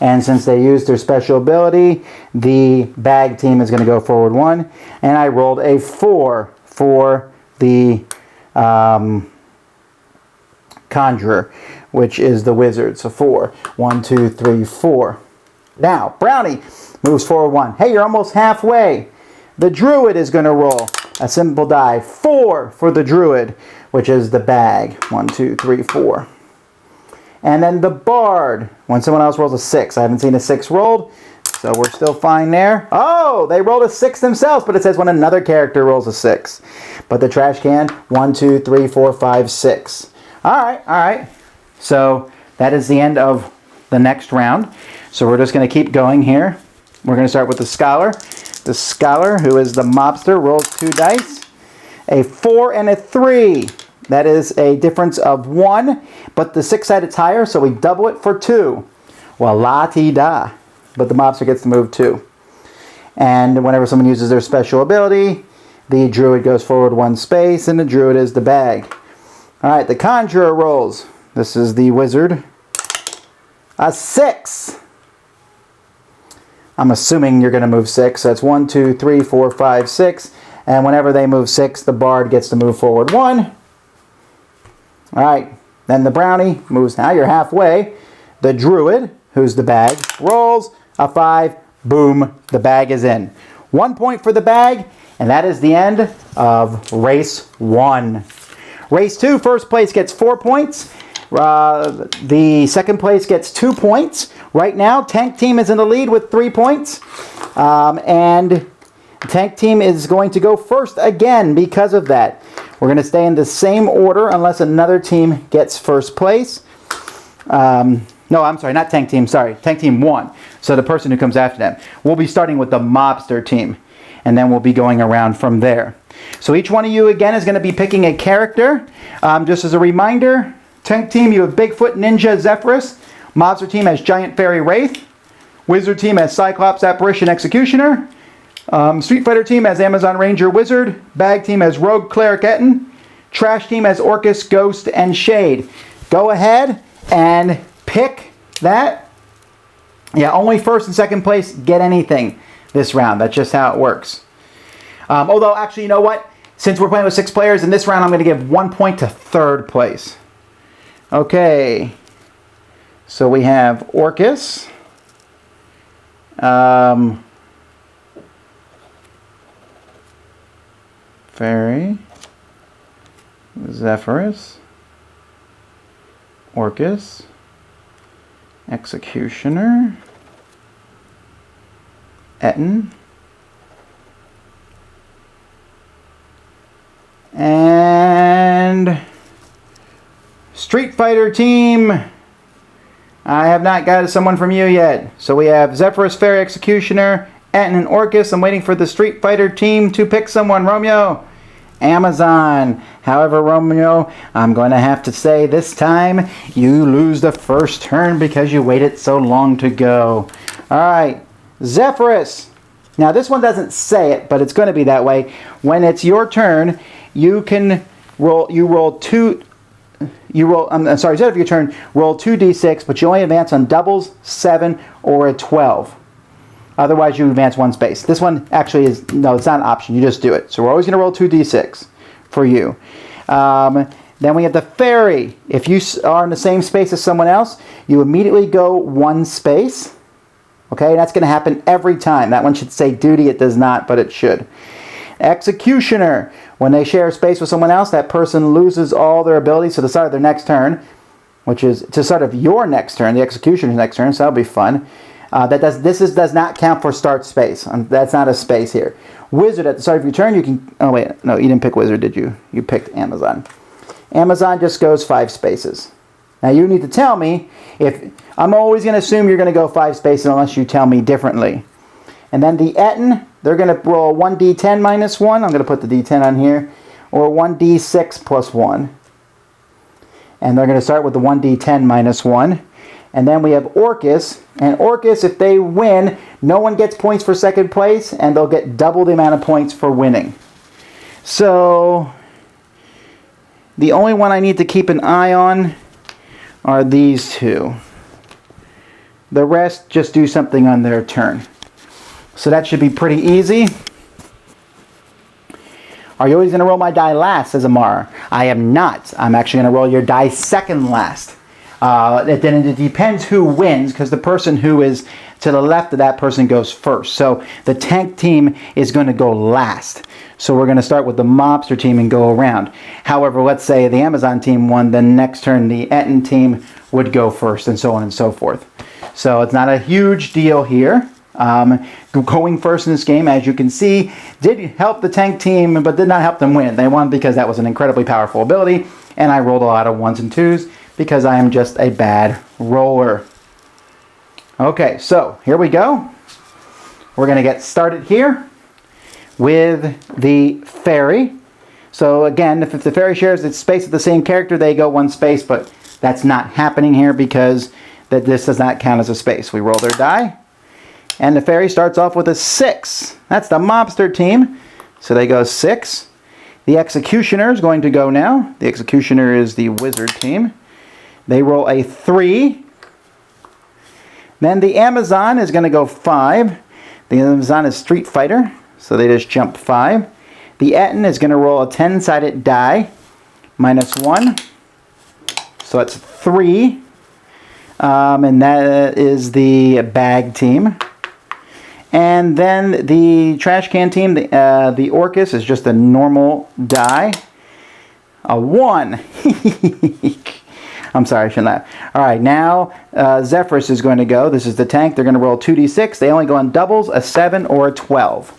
And since they used their special ability, the bag team is going to go forward 1. And I rolled a 4 for the conjurer, which is the wizard. So 4. 1, 2, 3, 4. Now, Brownie moves forward 1. Hey, you're almost halfway. The druid is going to roll a simple die. 4 for the druid, which is the bag. 1, 2, 3, 4. And then the bard, when someone else rolls a 6. I haven't seen a 6 rolled, so we're still fine there. Oh, they rolled a 6 themselves, but it says when another character rolls a 6. But the trash can, 1, 2, 3, 4, 5, 6. All right. So that is the end of the next round. So we're just going to keep going here. We're going to start with the scholar. The scholar, who is the mobster, rolls 2 dice. A 4 and a 3. That is a difference of 1, but the 6-sided higher, so we double it for 2. Well, la-ti-da. But the mobster gets to move 2. And whenever someone uses their special ability, the druid goes forward 1 space, and the druid is the bag. All right, the conjurer rolls. This is the wizard. A 6. I'm assuming you're going to move 6. So that's 1, 2, 3, 4, 5, 6. And whenever they move 6, the bard gets to move forward 1. All right, then the brownie moves. Now you're halfway. The druid, who's the bag, rolls a 5. Boom, the bag is in. 1 point for the bag, and that is the end of race 1. Race 2, first place gets 4 points. The second place gets 2 points. Right now, tank team is in the lead with 3 points. And tank team is going to go first again because of that. We're going to stay in the same order unless another team gets first place. No, I'm sorry, not tank team, sorry. Tank team 1. So the person who comes after them. We'll be starting with the mobster team. And then we'll be going around from there. So each one of you, again, is going to be picking a character. Just as a reminder, tank team, you have Bigfoot Ninja Zephyrus. Mobster team has Giant Fairy Wraith. Wizard team has Cyclops Apparition Executioner. Street Fighter team has Amazon Ranger Wizard. Bag team has Rogue Cleric Etten. Trash team has Orcus, Ghost, and Shade. Go ahead and pick that. Yeah, only first and second place get anything this round. That's just how it works. Although, actually, you know what? Since we're playing with 6 players, in this round I'm going to give 1 point to third place. Okay. So we have Orcus. Fairy, Zephyrus, Orcus, Executioner, Etten, and Street Fighter team. I have not got someone from you yet. So we have Zephyrus, Fairy, Executioner, Etten, and Orcus. I'm waiting for the Street Fighter team to pick someone. Romeo. Amazon. However, Romeo, I'm going to have to say this time you lose the first turn because you waited so long to go. All right, Zephyrus. Now this one doesn't say it, but it's going to be that way. When it's your turn, you can roll. I'm sorry, instead of your turn, roll 2d6, but you only advance on doubles, 7, or a 12. Otherwise, you advance 1 space. This one actually is, no, it's not an option. You just do it. So we're always going to roll 2d6 for you. Then we have the fairy. If you are in the same space as someone else, you immediately go 1 space. Okay, that's going to happen every time. That one should say duty. It does not, but it should. Executioner. When they share space with someone else, that person loses all their abilities to the start of their next turn, which is to start of your next turn, the executioner's next turn, so that'll be fun. This does not count for start space. That's not a space here. Wizard, at the start of your turn, you can... Oh, wait. No, you didn't pick Wizard, did you? You picked Amazon. Amazon just goes 5 spaces. Now, you need to tell me if... I'm always going to assume you're going to go 5 spaces unless you tell me differently. And then the Etten, they're going to roll 1d10 minus 1. I'm going to put the d10 on here. Or 1d6 plus 1. And they're going to start with the 1d10 minus 1. And then we have Orcus. And Orcus, if they win, no one gets points for second place, and they'll get double the amount of points for winning. So the only one I need to keep an eye on are these two. The rest just do something on their turn. So that should be pretty easy. Are you always going to roll my die last, says Amar? I am not. I'm actually going to roll your die second last. Then it depends who wins, because the person who is to the left of that person goes first. So the tank team is going to go last. So we're going to start with the mobster team and go around. However, let's say the Amazon team won, then next turn the Etten team would go first, and so on and so forth. So it's not a huge deal here. Going first in this game, as you can see, did help the tank team, but did not help them win. They won because that was an incredibly powerful ability, and I rolled a lot of 1s and 2s because I am just a bad roller. Okay, so here we go. We're going to get started here with the fairy. So again, if the fairy shares its space with the same character, they go 1 space, but that's not happening here because this does not count as a space. We roll their die. And the fairy starts off with a 6. That's the mobster team. So they go 6. The executioner is going to go now. The executioner is the wizard team. They roll a 3. Then the Amazon is going to go 5. The Amazon is Street Fighter. So they just jump 5. The Etten is going to roll a 10-sided die. -1. So it's 3. And that is the bag team. And then the trash can team, the Orcus, is just a normal die. A 1. I'm sorry, I shouldn't laugh. All right, now Zephyrus is going to go. This is the tank. They're going to roll 2d6. They only go on doubles, a 7 or a 12.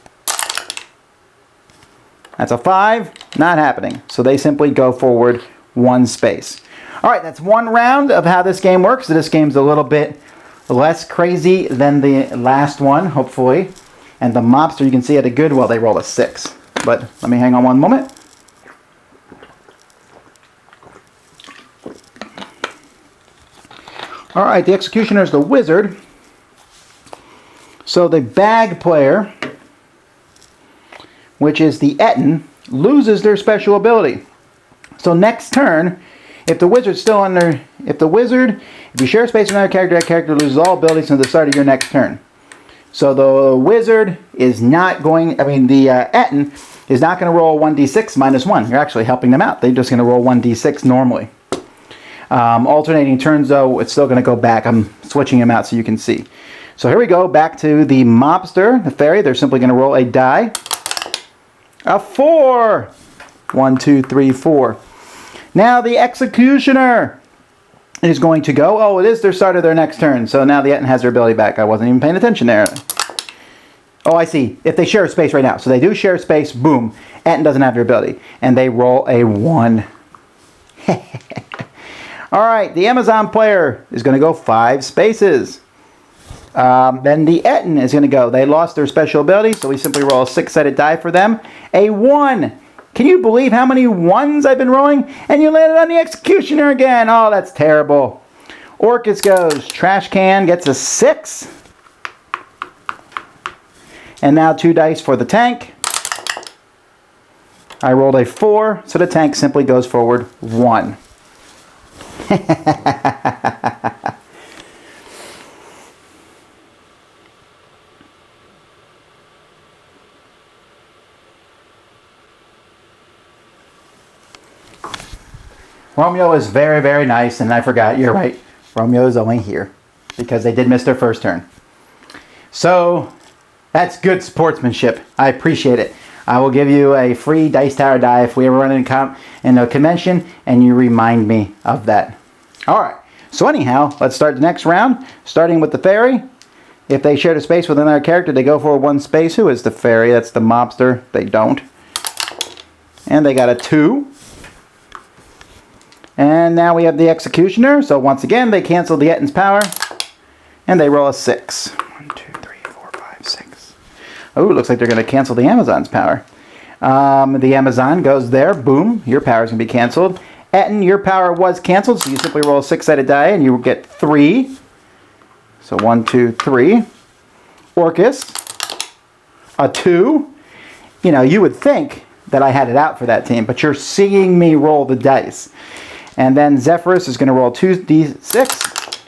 That's a 5. Not happening. So they simply go forward 1 space. All right, that's 1 round of how this game works. This game's a little bit less crazy than the last one, hopefully. And the mobster, you can see, had a good, well, they roll a 6. But let me hang on one moment. All right, the executioner is the wizard. So the bag player, which is the Etten, loses their special ability. So next turn, if the wizard's still under, if you share space with another character, that character loses all abilities until the start of your next turn. So the wizard is not going, the Etten is not going to roll 1d6 -1. You're actually helping them out. They're just going to roll 1d6 normally. Alternating turns, though, it's still going to go back. I'm switching them out so you can see. So here we go, back to the mobster, the fairy. They're simply going to roll a die. A 4. 1, 2, 3, 4. Now the executioner is going to go. Oh, it is their start of their next turn. So now the Etten has their ability back. I wasn't even paying attention there. Oh, I see. If they share a space right now. So they do share a space. Boom. Etten doesn't have their ability. And they roll a 1. All right. The Amazon player is going to go 5 spaces. Then the Etten is going to go. They lost their special ability. So we simply roll a 6-sided die for them. A 1. Can you believe how many 1s I've been rolling? And you landed on the executioner again. Oh, that's terrible. Orcus goes. Trash can gets a 6. And now 2 dice for the tank. I rolled a 4, so the tank simply goes forward 1. Romeo is very, very nice, and I forgot, you're right, Romeo is only here because they did miss their first turn. So that's good sportsmanship. I appreciate it. I will give you a free Dice Tower die if we ever run in a convention and you remind me of that. All right, so anyhow, let's start the next round, starting with the fairy. If they share a space with another character, they go for 1 space. Who is the fairy? That's the mobster. They don't. And they got a 2. And now we have the executioner. So once again, they cancel the Etten's power. And they roll a 6. 1, 2, 3, 4, 5, 6. Oh, it looks like they're going to cancel the Amazon's power. The Amazon goes there. Boom. Your power is going to be canceled. Etten, your power was canceled. So you simply roll a 6-sided die and you will get 3. So 1, 2, 3. Orcus. A 2. You know, you would think that I had it out for that team, but you're seeing me roll the dice. And then Zephyrus is going to roll 2d6.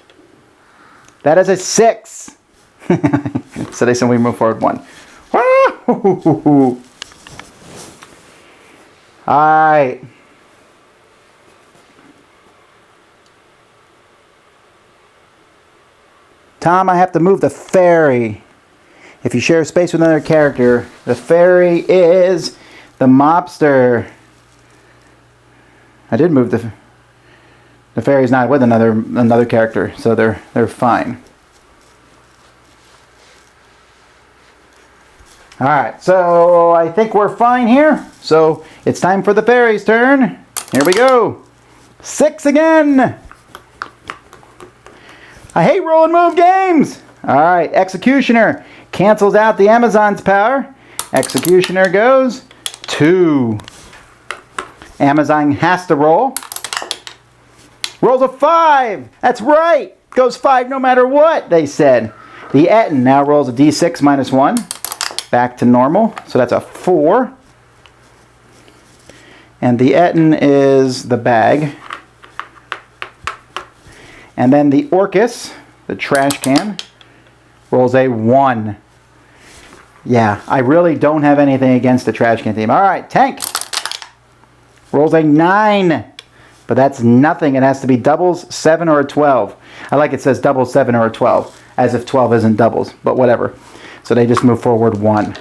That is a 6. So they said we move forward 1. Alright. Tom, I have to move the fairy. If you share space with another character, the fairy is the mobster. I did move the fairy's not with another character, so they're fine. Alright, so I think we're fine here. So it's time for the fairy's turn. Here we go. 6 again. I hate roll and move games. Alright, Executioner cancels out the Amazon's power. Executioner goes 2. Amazon has to roll. Rolls a 5. That's right. Goes 5 no matter what, they said. The Etten now rolls a d6 minus 1. Back to normal. So that's a 4. And the Etten is the bag. And then the Orcus, the trash can, rolls a 1. Yeah, I really don't have anything against the trash can team. Alright, Tank rolls a 9. But that's nothing. It has to be doubles, 7, or a 12. I like it says doubles, 7, or a 12. As if 12 isn't doubles. But whatever. So they just move forward 1.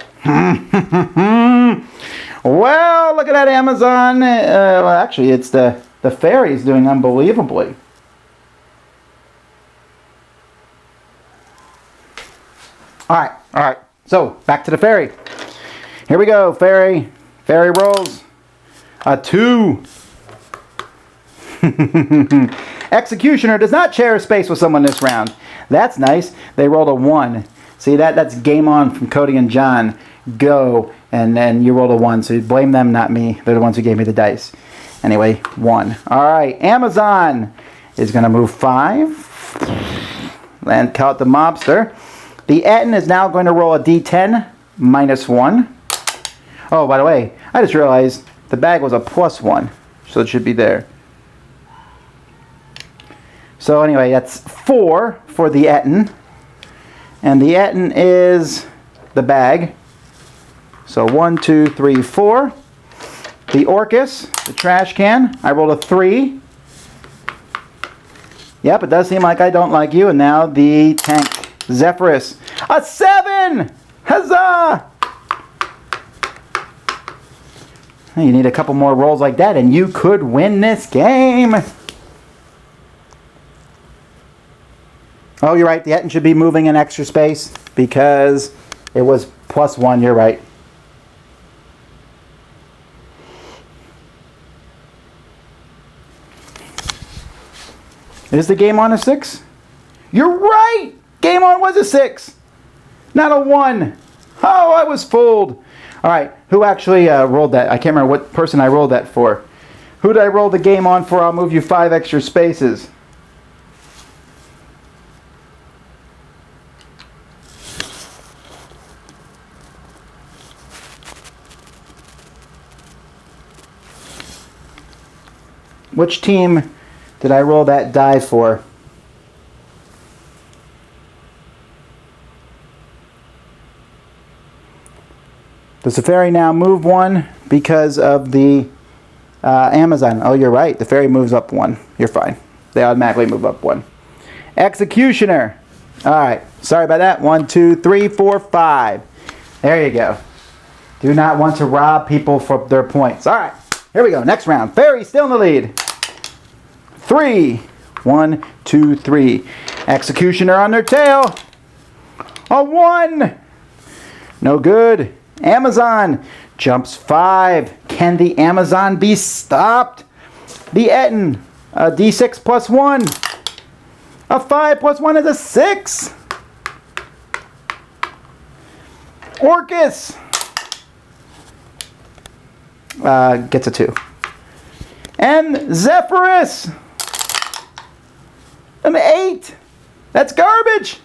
Well, look at that Amazon. Well, actually, it's the fairy's doing unbelievably. Alright. So, back to the fairy. Here we go, fairy. Fairy rolls a 2. Executioner does not share space with someone this round. That's nice. They rolled a 1. See, that's game on from Cody and John. Go. And then you rolled a 1. So you blame them, not me. They're the ones who gave me the dice. Anyway, 1. Alright, Amazon is going to move 5. And count the mobster. The Etten is now going to roll a d10 minus 1. Oh, by the way, I just realized the bag was a plus 1. So it should be there. So anyway, that's 4 for the Etten. And the Etten is the bag. So 1, 2, 3, 4. The Orcus, the trash can, I rolled a 3. Yep, it does seem like I don't like you. And now the Tank, Zephyrus, a 7! Huzzah! You need a couple more rolls like that and you could win this game. Oh, you're right. The Etten should be moving in extra space because it was plus 1. You're right. Is the game on a 6? You're right! Game on was a 6. Not a 1. Oh, I was fooled. All right. Who actually rolled that? I can't remember what person I rolled that for. Who did I roll the game on for? I'll move you 5 extra spaces. Which team did I roll that die for? Does the fairy now move 1 because of the Amazon? Oh, you're right. The fairy moves up 1. You're fine. They automatically move up 1. Executioner. All right. Sorry about that. 1, 2, 3, 4, 5. There you go. Do not want to rob people for their points. All right. Here we go. Next round. Fairy still in the lead. 3. 1, 2, 3. Executioner on their tail. A 1. No good. Amazon jumps 5. Can the Amazon be stopped? The Etten. A d6 plus 1. A 5 plus 1 is a 6. Orcus gets a 2. And Zephyrus, an 8. That's garbage.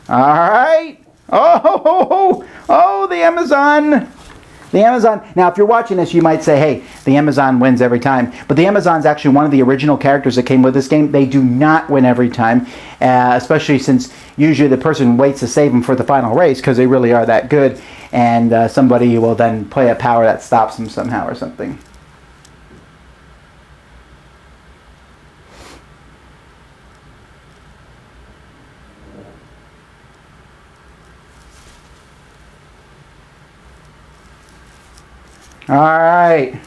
All right. Oh, the Amazon. The Amazon. Now, if you're watching this, you might say, hey, the Amazon wins every time. But the Amazon's actually one of the original characters that came with this game. They do not win every time, especially since usually the person waits to save them for the final race because they really are that good. And somebody will then play a power that stops them somehow or something. All right.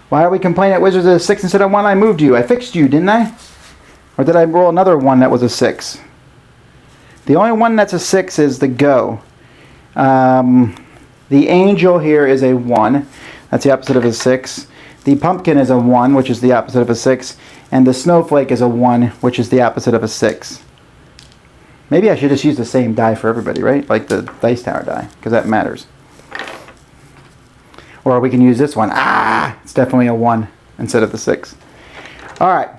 Why are we complaining at Wizards of a 6 instead of 1? I moved you. I fixed you, didn't I? Or did I roll another one that was a 6? The only one that's a 6 is the Go. The Angel here is a 1. That's the opposite of a 6. The Pumpkin is a 1, which is the opposite of a 6. And the Snowflake is a 1, which is the opposite of a 6. Maybe I should just use the same die for everybody, right? Like the Dice Tower die, because that matters. Or we can use this one. It's definitely a 1 instead of the 6. All right.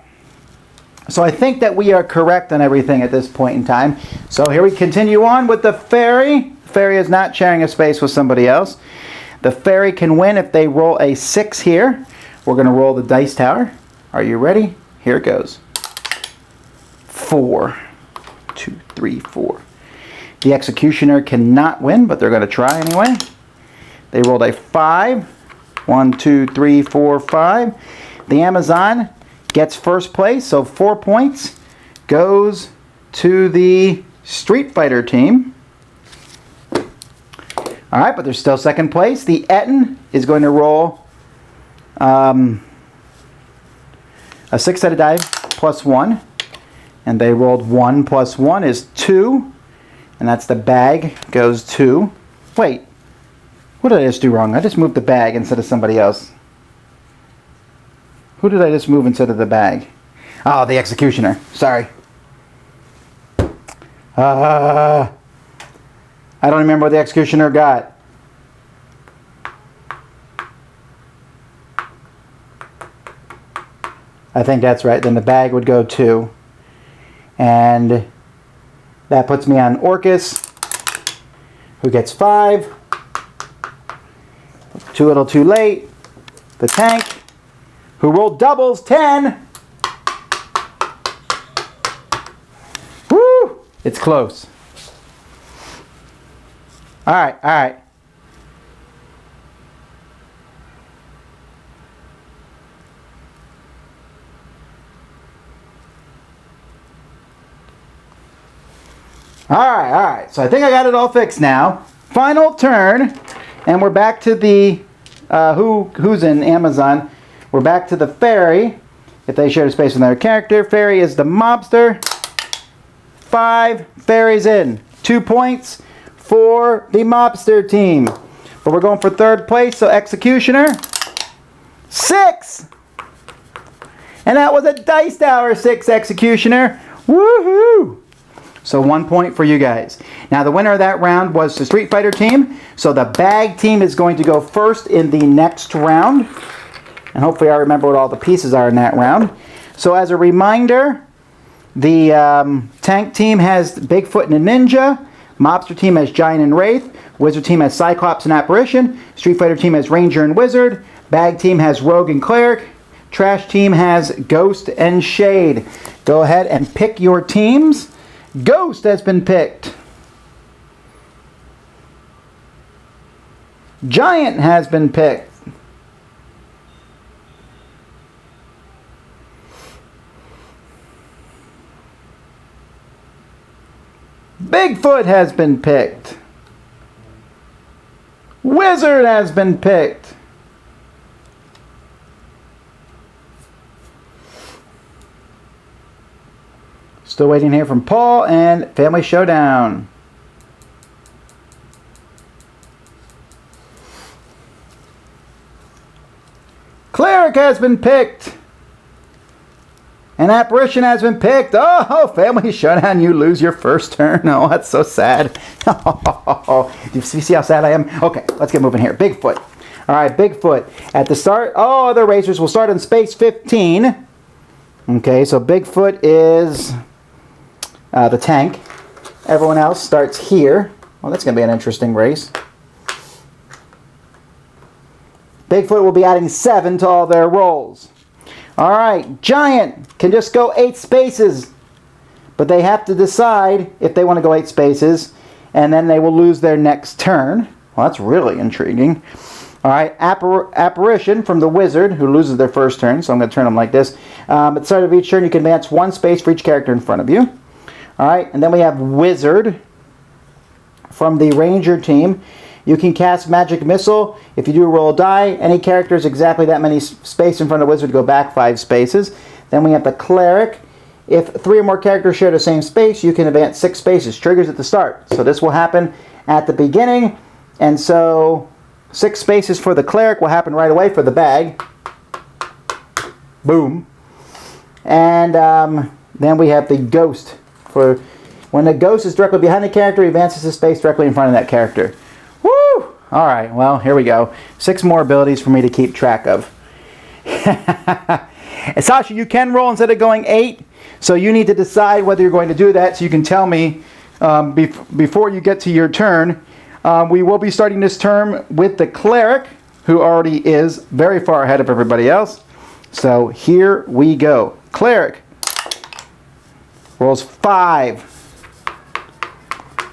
So I think that we are correct on everything at this point in time. So here we continue on with the Fairy. The Fairy is not sharing a space with somebody else. The Fairy can win if they roll a 6 here. We're going to roll the Dice Tower. Are you ready? Here it goes. 4. 2, 3, 4. The Executioner cannot win, but they're going to try anyway. They rolled a 5. 1, 2, 3, 4, 5. The Amazon gets first place, so 4 points goes to the Street Fighter team. All right, but there's still second place. The Etten is going to roll a 6-sided die plus 1. And they rolled 1 plus 1 is 2. And that's the bag goes to... Wait. What did I just do wrong? I just moved the bag instead of somebody else. Who did I just move instead of the bag? Oh, the Executioner. Sorry. I don't remember what the Executioner got. I think that's right. Then the bag would go 2. And that puts me on Orcus, who gets 5. Too little, too late. The Tank, who rolled doubles, 10. Woo! It's close. All right, all right. All right. So I think I got it all fixed now. Final turn, and we're back to the who's in Amazon. We're back to the Fairy. If they shared a space with their character, Fairy is the mobster. 5 Fairies in. 2 points for the mobster team. But we're going for third place, so Executioner. 6. And that was a Dice Tower 6 Executioner. Woohoo! So 1 point for you guys. Now the winner of that round was the Street Fighter team. So the bag team is going to go first in the next round. And hopefully I remember what all the pieces are in that round. So as a reminder, the tank team has Bigfoot and a Ninja. Mobster team has Giant and Wraith. Wizard team has Cyclops and Apparition. Street Fighter team has Ranger and Wizard. Bag team has Rogue and Cleric. Trash team has Ghost and Shade. Go ahead and pick your teams. Ghost has been picked. Giant has been picked. Bigfoot has been picked. Wizard has been picked. Still waiting here from Paul and Family Showdown. Cleric has been picked. And Apparition has been picked. Oh, Family Showdown, you lose your first turn. Oh, that's so sad. Oh, do you see how sad I am? Okay, let's get moving here. Bigfoot. All right, Bigfoot. At the start, all other racers will start on space 15. Okay, so Bigfoot is the tank. Everyone else starts here. Well, that's going to be an interesting race. Bigfoot will be adding 7 to all their rolls. All right, Giant can just go 8 spaces, but they have to decide if they want to go 8 spaces, and then they will lose their next turn. Well, that's really intriguing. All right, Apparition from the Wizard, who loses their first turn, so I'm going to turn them like this. At the start of each turn, you can advance 1 space for each character in front of you. All right, and then we have Wizard from the Ranger team. You can cast Magic Missile. If you do roll a die, any character is exactly that many space in front of the Wizard, go back 5 spaces. Then we have the Cleric. If 3 or more characters share the same space, you can advance 6 spaces. Triggers at the start. So this will happen at the beginning. And so 6 spaces for the Cleric will happen right away for the bag. Boom. And then we have the Ghost. For when the Ghost is directly behind the character, he advances his space directly in front of that character. Woo! All right, well, here we go. 6 more abilities for me to keep track of. And Sasha, you can roll instead of going 8, so you need to decide whether you're going to do that, so you can tell me before you get to your turn. We will be starting this term with the Cleric, who already is very far ahead of everybody else. So here we go. Cleric rolls 5.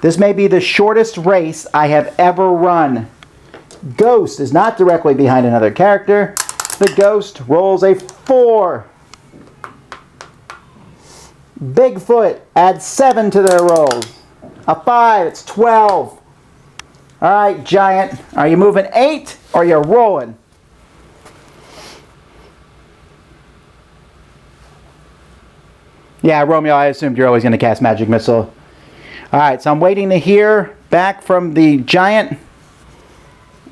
This may be the shortest race I have ever run. Ghost is not directly behind another character. The Ghost rolls a 4. Bigfoot adds 7 to their rolls. A 5, it's 12. All right, Giant, are you moving 8 or you're rolling? Yeah, Romeo, I assumed you're always going to cast Magic Missile. All right, so I'm waiting to hear back from the Giant.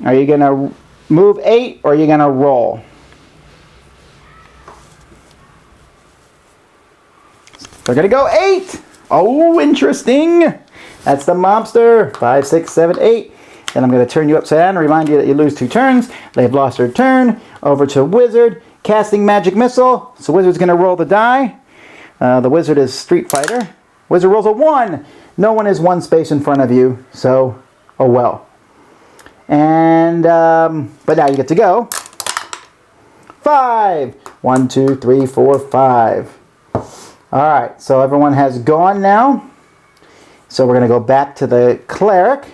Are you going to move 8 or are you going to roll? They're going to go 8. Oh, interesting. That's the mobster. 5, 6, 7, 8. Then I'm going to turn you upside down and remind you that you lose 2 turns. They've lost their turn. Over to Wizard. Casting Magic Missile. So Wizard's going to roll the die. The Wizard is Street Fighter. Wizard rolls a 1. No one is 1 space in front of you, so oh well. And but now you get to go. 5. 1, 2, 3, 4, 5. All right, so everyone has gone now. So we're going to go back to the Cleric.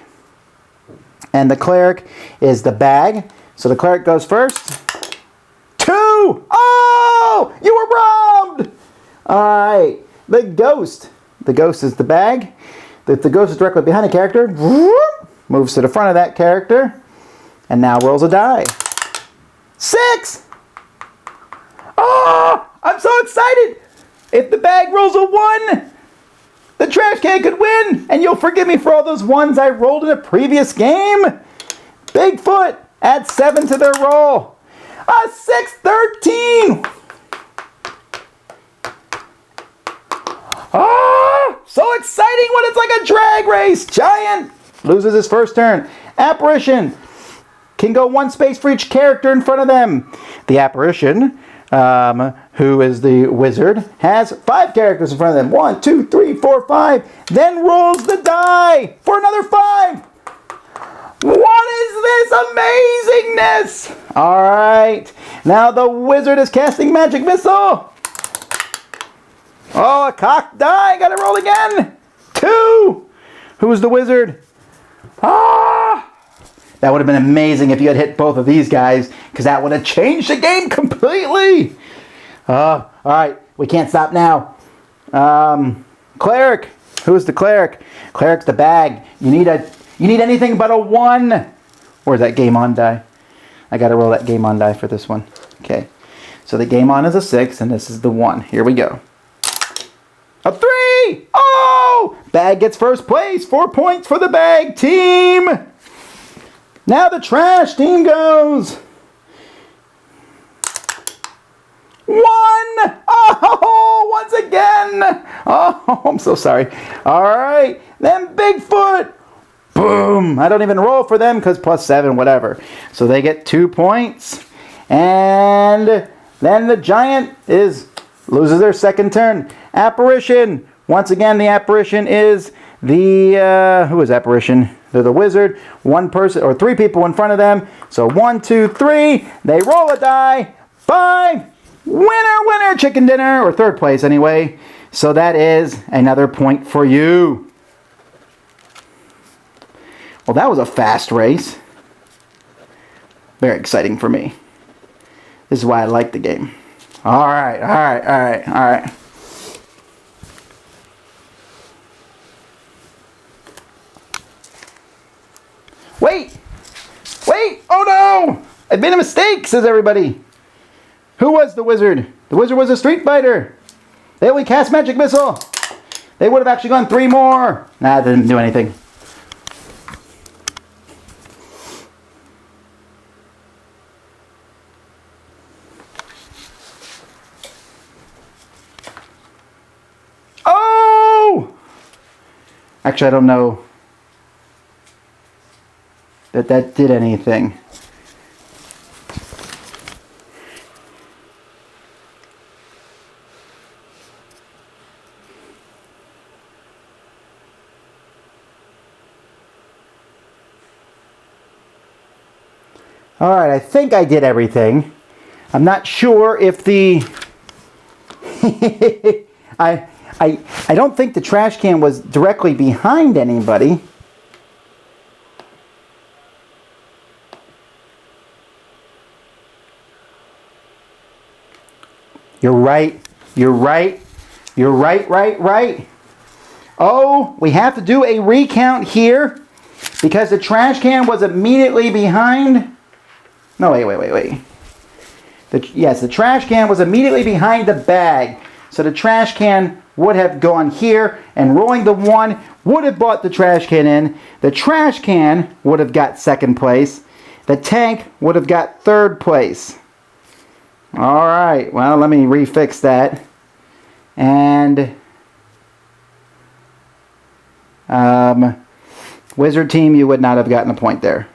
And the Cleric is the bag. So the Cleric goes first. 2! Oh! You were robbed! All right, the Ghost. The Ghost is the bag. If the Ghost is directly behind a character, moves to the front of that character, and now rolls a die. 6! Oh, I'm so excited! If the bag rolls a 1, the trash can could win, and you'll forgive me for all those 1s I rolled in a previous game. Bigfoot adds 7 to their roll. A 6, 13! Ah, so exciting when it's like a drag race. Giant loses his first turn. Apparition can go 1 space for each character in front of them. The Apparition, who is the Wizard, has 5 characters in front of them. 1, 2, 3, 4, 5. Then rolls the die for another 5. What is this amazingness? All right. Now the Wizard is casting Magic Missile. Oh, a cocked die. Got to roll again. 2. Who's the Wizard? Ah! That would have been amazing if you had hit both of these guys, because that would have changed the game completely. All right. We can't stop now. Cleric. Who's the Cleric? Cleric's the bag. You need anything but a 1. Where's that game on die? I got to roll that game on die for this one. Okay. So the game on is a 6, and this is the 1. Here we go. A 3! Oh! Bag gets first place. 4 points for the bag team. Now the trash team goes. 1! Oh, once again. Oh, I'm so sorry. All right. Then Bigfoot. Boom! I don't even roll for them because +7, whatever. So they get 2 points. And then the giant loses their second turn. Apparition. Once again, the apparition is the, who is apparition? They're the wizard. One person, or 3 people in front of them. So 1, 2, 3. They roll a die. 5. Winner, winner, chicken dinner. Or 3rd place anyway. So that is another point for you. Well, that was a fast race. Very exciting for me. This is why I like the game. All right, all right, all right, all right. Wait! Wait! Oh no! I made a mistake, says everybody. Who was the wizard? The wizard was a street fighter. They only cast magic missile. They would have actually gone 3 more. Nah, that didn't do anything. Oh! Actually, I don't know that did anything. All right, I think I did everything. I'm not sure if the I don't think the trash can was directly behind anybody. You're right. You're right. You're right, right. Oh, we have to do a recount here because the trash can was immediately behind. No, wait. Yes, the trash can was immediately behind the bag. So the trash can would have gone here, and rolling the 1 would have brought the trash can in. The trash can would have got 2nd place. The tank would have got 3rd place. All right, well, let me refix that. And wizard team, you would not have gotten a point there.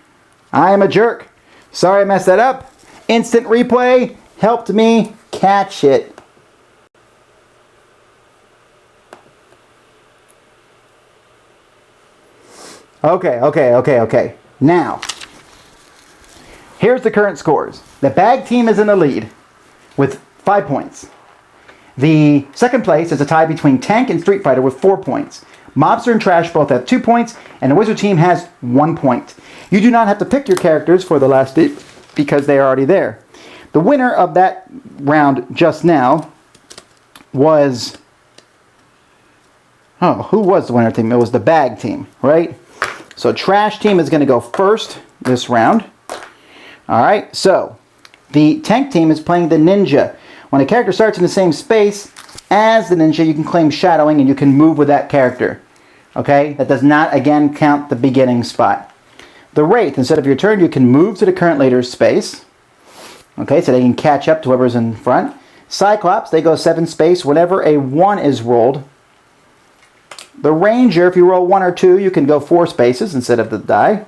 I am a jerk. Sorry I messed that up. Instant replay helped me catch it. Okay. Now, here's the current scores. The bag team is in the lead with 5 points. The 2nd place is a tie between Tank and Street Fighter with 4 points. Mobster and Trash both have 2 points, and the Wizard team has 1 point. You do not have to pick your characters for the last day because they are already there. The winner of that round just now was... Oh, who was the winner team? It was the bag team, right? So Trash team is going to go first this round. All right, so the Tank team is playing the Ninja. When a character starts in the same space as the Ninja, you can claim shadowing and you can move with that character. Okay, that does not, again, count the beginning spot. The Wraith, instead of your turn, you can move to the current leader's space. Okay, so they can catch up to whoever's in front. Cyclops, they go 7 space whenever a 1 is rolled. The Ranger, if you roll 1 or 2, you can go 4 spaces instead of the die.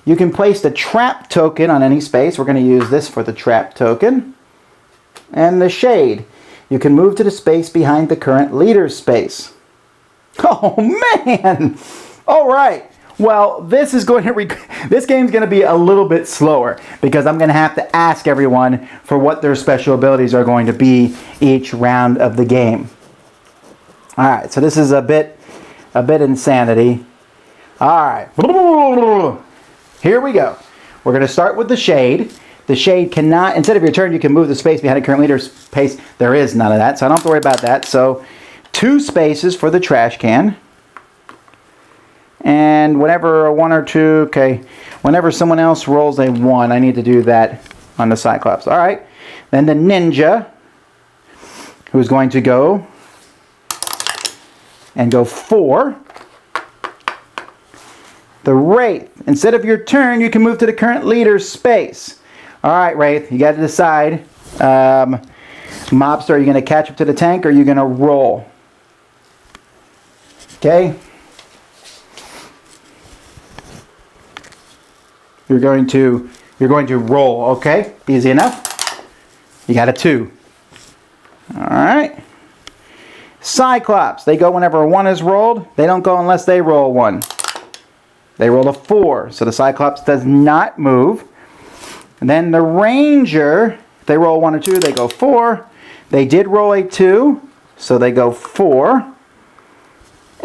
You can place the Trap token on any space. We're going to use this for the Trap token. And the Shade. You can move to the space behind the current leader's space. Oh, man! All right. Well, this is going to this game's going to be a little bit slower because I'm going to have to ask everyone for what their special abilities are going to be each round of the game. All right, so this is a bit insanity. All right, here we go. We're going to start with the Shade. The Shade cannot, instead of your turn, you can move the space behind the current leader's space. There is none of that, so I don't have to worry about that. So 2 spaces for the Trash can. And whenever a 1 or 2, okay, whenever someone else rolls a 1, I need to do that on the Cyclops. All right, then the Ninja, who's going to go and go 4. The Wraith, instead of your turn, you can move to the current leader's space. All right, Wraith, you got to decide. Mobster, are you going to catch up to the tank or are you going to roll? Okay. you're going to roll, okay? Easy enough. You got a 2. All right. Cyclops, they go whenever a 1 is rolled. They don't go unless they roll 1. They roll a 4, so the Cyclops does not move. And then the Ranger, if they roll 1 or 2, they go 4. They did roll a 2, so they go 4.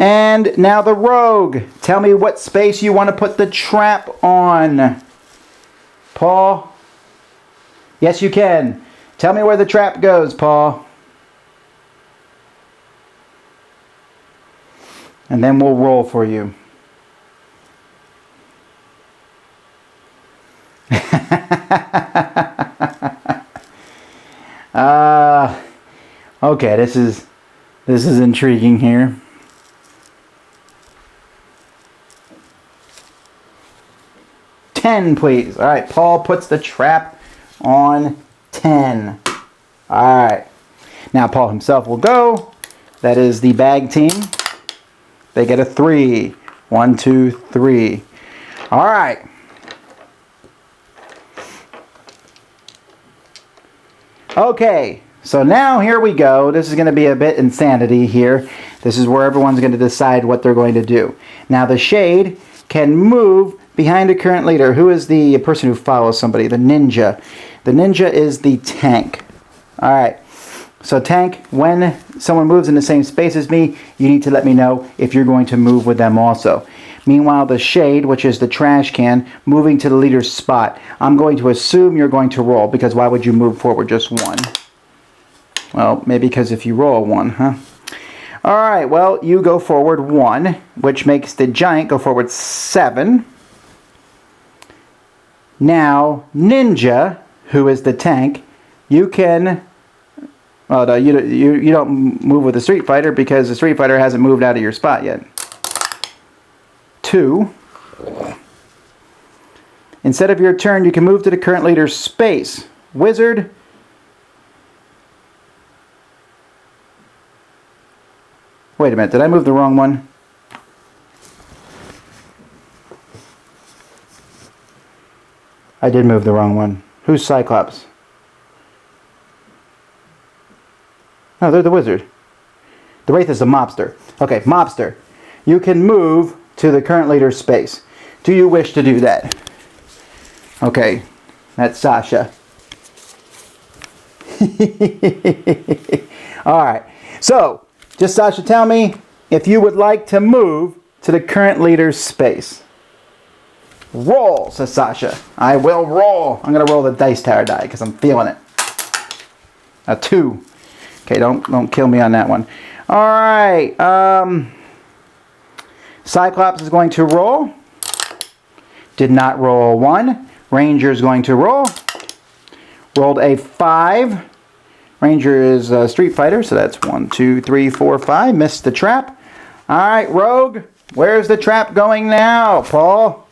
And now the Rogue. Tell me what space you want to put the trap on. Paul? Yes, you can. Tell me where the trap goes, Paul. And then we'll roll for you. Okay, this is intriguing here. $10, please. All right, Paul puts the trap on 10. All right. Now Paul himself will go. That is the bag team. They get a 3. 1, 2, 3. All right. Okay, so now here we go. This is going to be a bit insanity here. This is where everyone's going to decide what they're going to do. Now the Shade can move behind a current leader. Who is the person who follows somebody? The Ninja. The Ninja is the tank. All right. So tank, when someone moves in the same space as me, you need to let me know if you're going to move with them also. Meanwhile, the Shade, which is the trash can, moving to the leader's spot. I'm going to assume you're going to roll, because why would you move forward just 1? Well, maybe because if you roll 1, huh? All right, well, you go forward 1, which makes the Giant go forward 7. Now, Ninja, who is the tank, you can... Well, no, you don't move with the Street Fighter because the Street Fighter hasn't moved out of your spot yet. 2. Instead of your turn, you can move to the current leader's space. Wizard. Wait a minute, did I move the wrong one? I did move the wrong one. Who's Cyclops? No, they're the Wizard. The Wraith is the Mobster. Okay, Mobster. You can move to the current leader's space. Do you wish to do that? Okay, that's Sasha. Alright, so, just Sasha, tell me if you would like to move to the current leader's space. Roll, says Sasha. I will roll. I'm going to roll the dice tower die because I'm feeling it. A 2. Okay, don't kill me on that one. Alright, Cyclops is going to roll. Did not roll a 1. Ranger is going to roll. Rolled a 5. Ranger is a Street Fighter, so that's 1, 2, 3, 4, 5. Missed the trap. Alright, Rogue, where's the trap going now, Paul?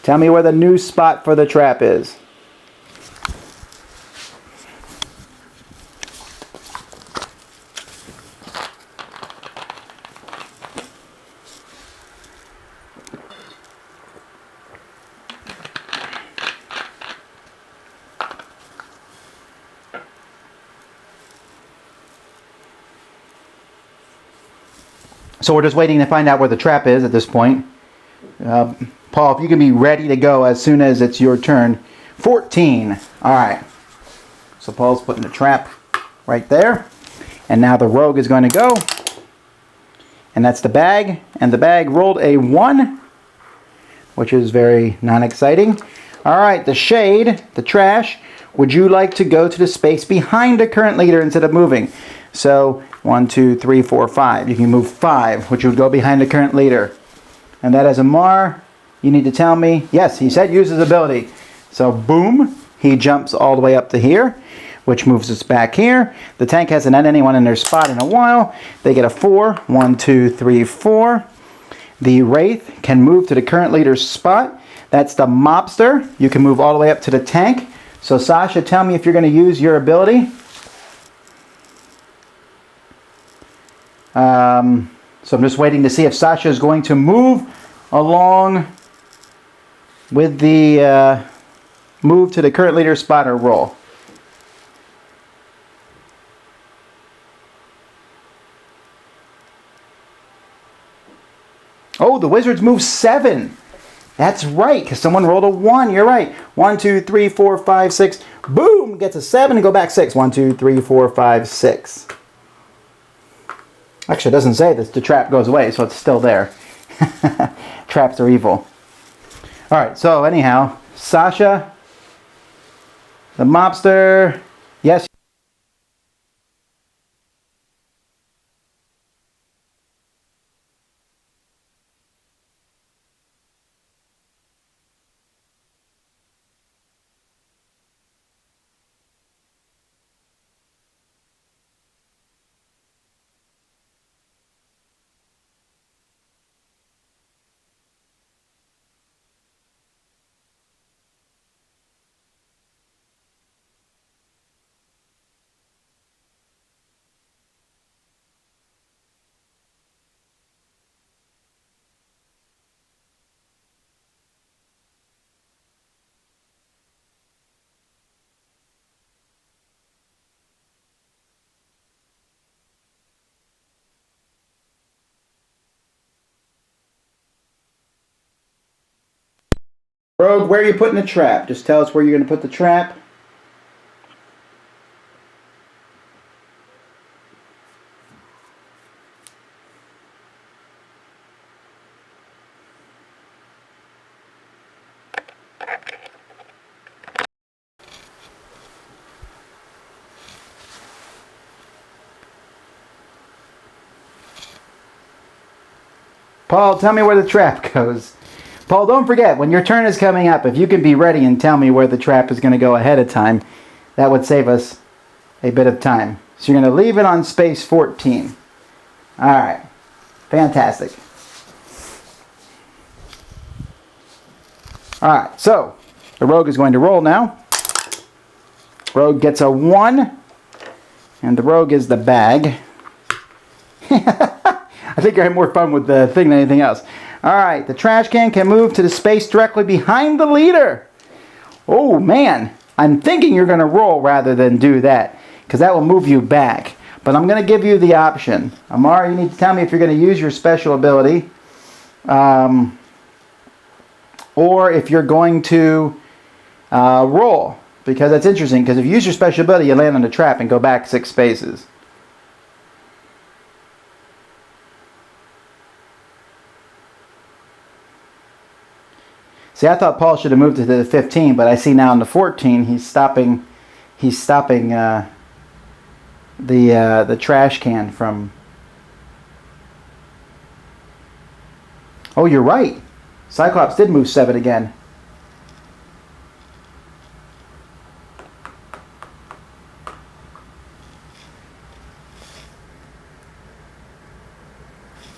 Tell me where the new spot for the trap is. So we're just waiting to find out where the trap is at this point. Paul, if you can be ready to go as soon as it's your turn. 14. Alright. So Paul's putting the trap right there. And now the Rogue is going to go. And that's the bag. And the bag rolled a 1, which is very non-exciting. Alright, the Shade, the trash. Would you like to go to the space behind the current leader instead of moving? So 1, 2, 3, 4, 5. You can move 5, which would go behind the current leader. And that is Amar. You need to tell me. Yes, he said use his ability. So boom, he jumps all the way up to here, which moves us back here. The tank hasn't had anyone in their spot in a while. They get a 4. 1, 2, 3, 4. The Wraith can move to the current leader's spot. That's the Mobster. You can move all the way up to the tank. So Sasha, tell me if you're going to use your ability. So I'm just waiting to see if Sasha is going to move along with the move to the current leader spot or roll. Oh, the Wizards move 7. That's right, because someone rolled a 1. You're right. 1, 2, 3, 4, 5, 6. Boom! Gets a 7 and go back 6. 1, 2, 3, 4, 5, 6. Actually, it doesn't say this. The trap goes away, so it's still there. Traps are evil. All right, so anyhow, Sasha, the mobster. Yes. Rogue, where are you putting the trap? Just tell us where you're going to put the trap. Paul, tell me where the trap goes. Paul, don't forget, when your turn is coming up, if you can be ready and tell me where the trap is going to go ahead of time, that would save us a bit of time. So you're going to leave it on space 14. All right. Fantastic. All right. So the rogue is going to roll now. Rogue gets a 1. And the rogue is the bag. I think I had more fun with the thing than anything else. All right, the trash can move to the space directly behind the leader. Oh, man. I'm thinking you're going to roll rather than do that, because that will move you back. But I'm going to give you the option. Amara, you need to tell me if you're going to use your special ability, or if you're going to roll, because that's interesting, because if you use your special ability, you land on the trap and go back 6 spaces. See, I thought Paul should have moved to the 15, but I see now in the 14 he's stopping the trash can from. Oh, you're right. Cyclops did move 7 again.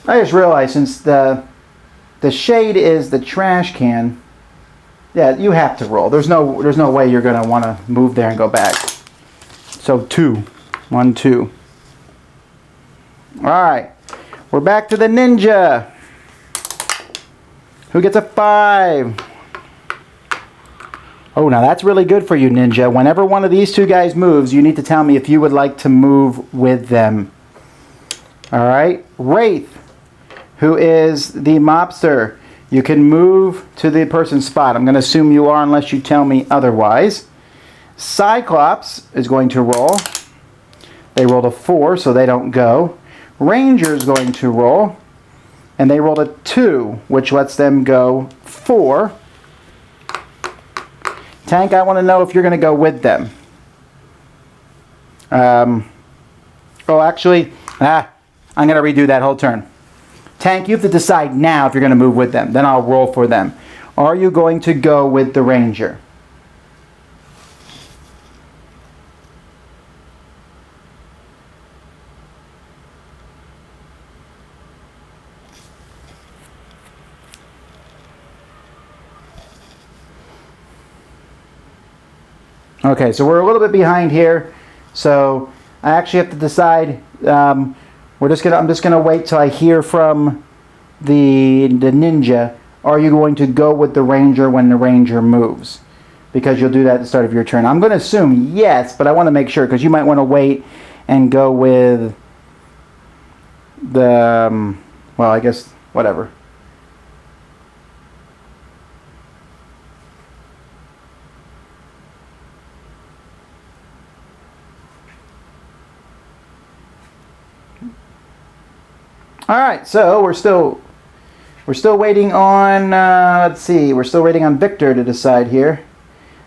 I just realized since the shade is the trash can. Yeah, you have to roll. There's no way you're going to want to move there and go back. So 2. 1, 2. All right. We're back to the ninja. Who gets a 5? Oh, now that's really good for you, ninja. Whenever one of these 2 guys moves, you need to tell me if you would like to move with them. All right. Wraith, who is the mobster. You can move to the person's spot. I'm going to assume you are unless you tell me otherwise. Cyclops is going to roll. They rolled a 4, so they don't go. Ranger is going to roll. And they rolled a 2, which lets them go 4. Tank, I want to know if you're going to go with them. Oh, actually, I'm going to redo that whole turn. Tank, you have to decide now if you're going to move with them. Then I'll roll for them. Are you going to go with the Ranger? Okay, so we're a little bit behind here. So I actually have to decide. I'm just gonna wait till I hear from the ninja or are you going to go with the Ranger when the Ranger moves? Because you'll do that at the start of your turn. I'm going to assume yes, but I want to make sure, because you might want to wait and go with the, well, I guess, whatever. All right, so we're still waiting on, let's see, we're still waiting on Victor to decide here.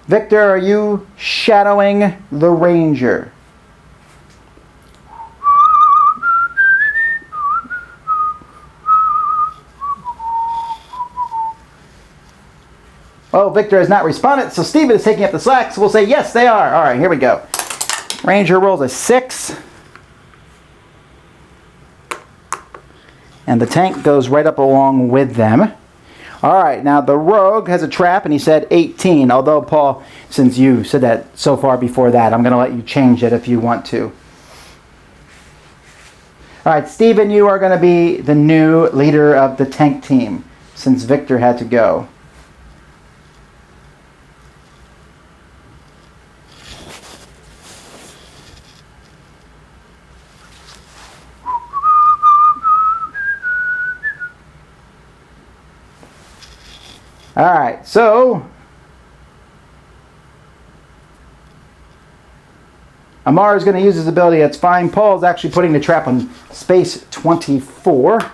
Victor, are you shadowing the Ranger? Oh, Victor has not responded, so Steven is taking up the slack, so we'll say yes, they are. All right, here we go. Ranger rolls a 6. And the tank goes right up along with them. All right, now the Rogue has a trap, and he said 18. Although, Paul, since you said that so far before that, I'm going to let you change it if you want to. All right, Steven, you are going to be the new leader of the tank team, since Victor had to go. All right, so Amar is going to use his ability. That's fine. Paul's actually putting the trap on space 24. All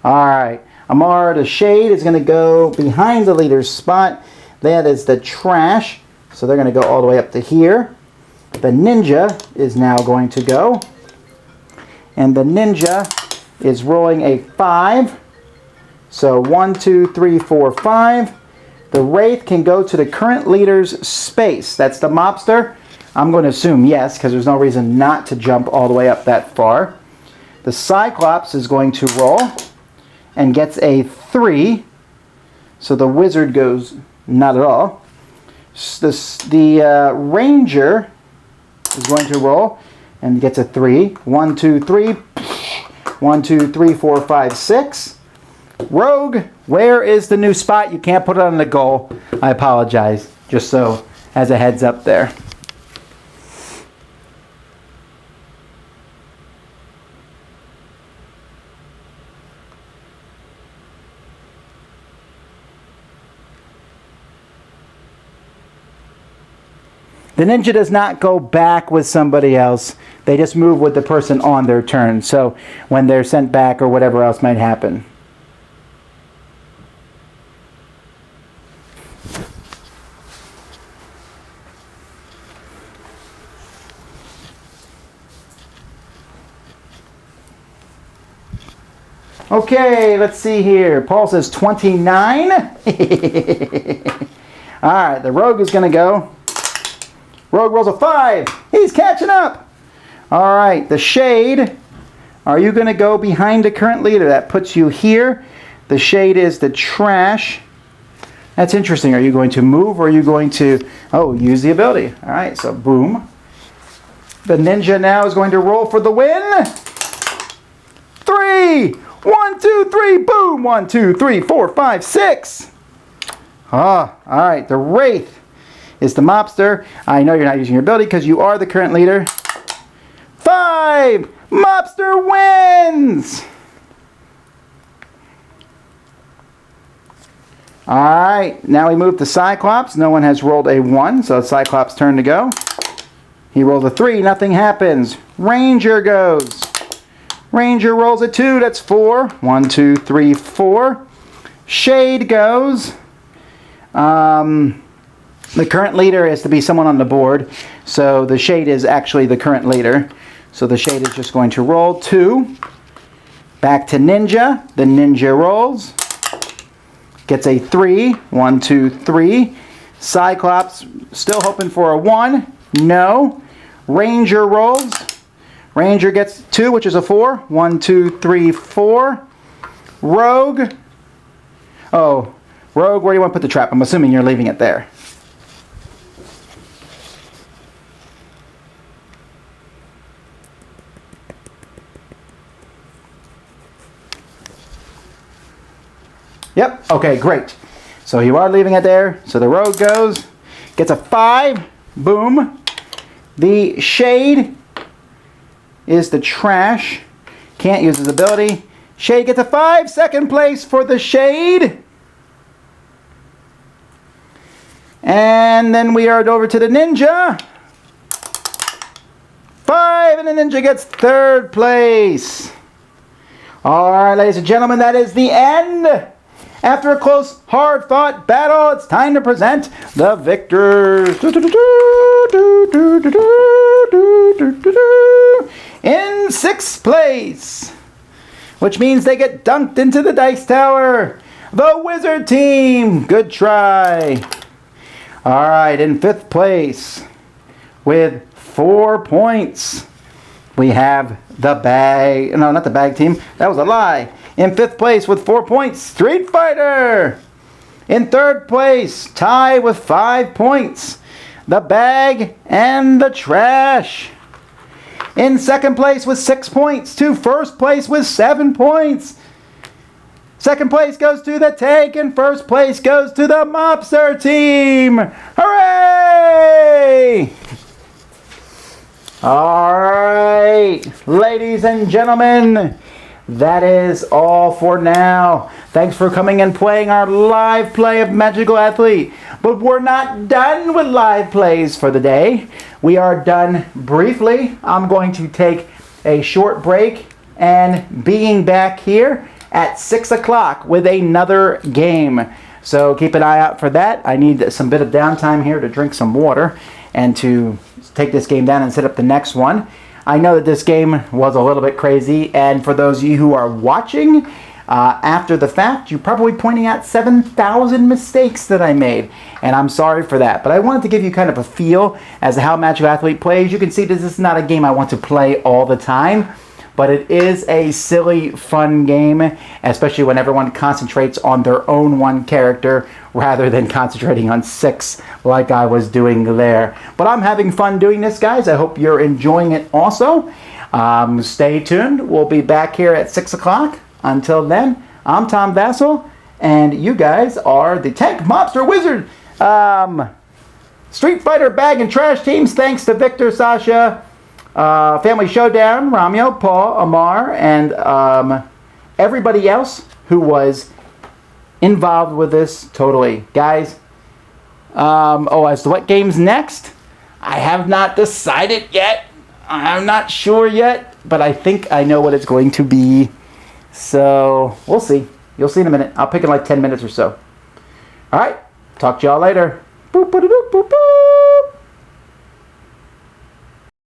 right, Amar, the shade, is going to go behind the leader's spot. That is the trash. So they're going to go all the way up to here. The ninja is now going to go. And the ninja is rolling a 5. So 1, 2, 3, 4, 5. The Wraith can go to the current leader's space. That's the mobster. I'm going to assume yes, because there's no reason not to jump all the way up that far. The Cyclops is going to roll and gets a 3. So the wizard goes not at all. The Ranger is going to roll and gets a 3. 1, 2, 3. 1, 2, 3, 4, 5, 6. Rogue, where is the new spot? You can't put it on the goal. I apologize, just so as a heads up there. The ninja does not go back with somebody else. They just move with the person on their turn. So when they're sent back or whatever else might happen. Okay, let's see here. Paul says 29. All right, the Rogue is going to go. Rogue rolls a 5. He's catching up. All right, the Shade. Are you going to go behind the current leader? That puts you here. The Shade is the trash. That's interesting. Are you going to move or are you going to, use the ability? All right, so boom. The ninja now is going to roll for the win. 3. 1, 2, 3, boom. 1, 2, 3, 4, 5, 6. All right, the Wraith is the mobster. I know you're not using your ability because you are the current leader. 5. Mobster wins. All right, now we move to Cyclops. No one has rolled a 1, so it's Cyclops' turn to go. He rolled a 3, nothing happens. Ranger goes. Ranger rolls a 2, that's 4. 1, 2, 3, 4. Shade goes. The current leader is to be someone on the board, so the Shade is actually the current leader. So the Shade is just going to roll 2. Back to Ninja. The Ninja rolls. Gets a 3. 1, 2, 3. Cyclops still hoping for a 1. No. Ranger rolls. Ranger gets 2, which is a 4. 1, 2, 3, 4. Rogue. Oh, Rogue, where do you want to put the trap? I'm assuming you're leaving it there. Yep. Okay, great. So you are leaving it there. So the rogue goes, gets a 5. Boom. The shade is the trash. Can't use his ability. Shade gets a 5. Second place for the shade. And then we are over to the ninja. 5, and the ninja gets third place. All right, ladies and gentlemen, that is the end. After a close, hard-fought battle, it's time to present the victors. In 6th place, which means they get dunked into the dice tower. The wizard team, good try. All right, in 5th place, with 4 points, we have the bag. No, not the bag team. That was a lie. In 5th place with 4 points, Street Fighter. In 3rd place, tie with 5 points, the bag and the trash. In 2nd place with 6 points to 1st place with 7 points. 2nd place goes to the Tank, and 1st place goes to the Mobster team. Hooray! All right, ladies and gentlemen, that is all for now. Thanks for coming and playing our live play of Magical Athlete. But we're not done with live plays for the day. We are done briefly. I'm going to take a short break and being back here at 6 o'clock with another game. So keep an eye out for that. I need some bit of downtime here to drink some water and to take this game down and set up the next one. I know that this game was a little bit crazy, and for those of you who are watching after the fact, you're probably pointing out 7,000 mistakes that I made, and I'm sorry for that. But I wanted to give you kind of a feel as to how Magical Athlete plays. You can see this is not a game I want to play all the time, but it is a silly, fun game, especially when everyone concentrates on their own one character rather than concentrating on 6 like I was doing there. But I'm having fun doing this, guys. I hope you're enjoying it also. Stay tuned. We'll be back here at 6 o'clock. Until then, I'm Tom Vassell, and you guys are the Tank, Mobster, Wizard, Street Fighter, Bag, and Trash teams. Thanks to Victor, Sasha, Family Showdown, Romeo, Paul, Amar, and everybody else who was involved with this totally. Guys, as to what game's next, I have not decided yet. I'm not sure yet, but I think I know what it's going to be. So, we'll see. You'll see in a minute. I'll pick in like 10 minutes or so. All right. Talk to y'all later. Boop, boop, boop, boop, boop.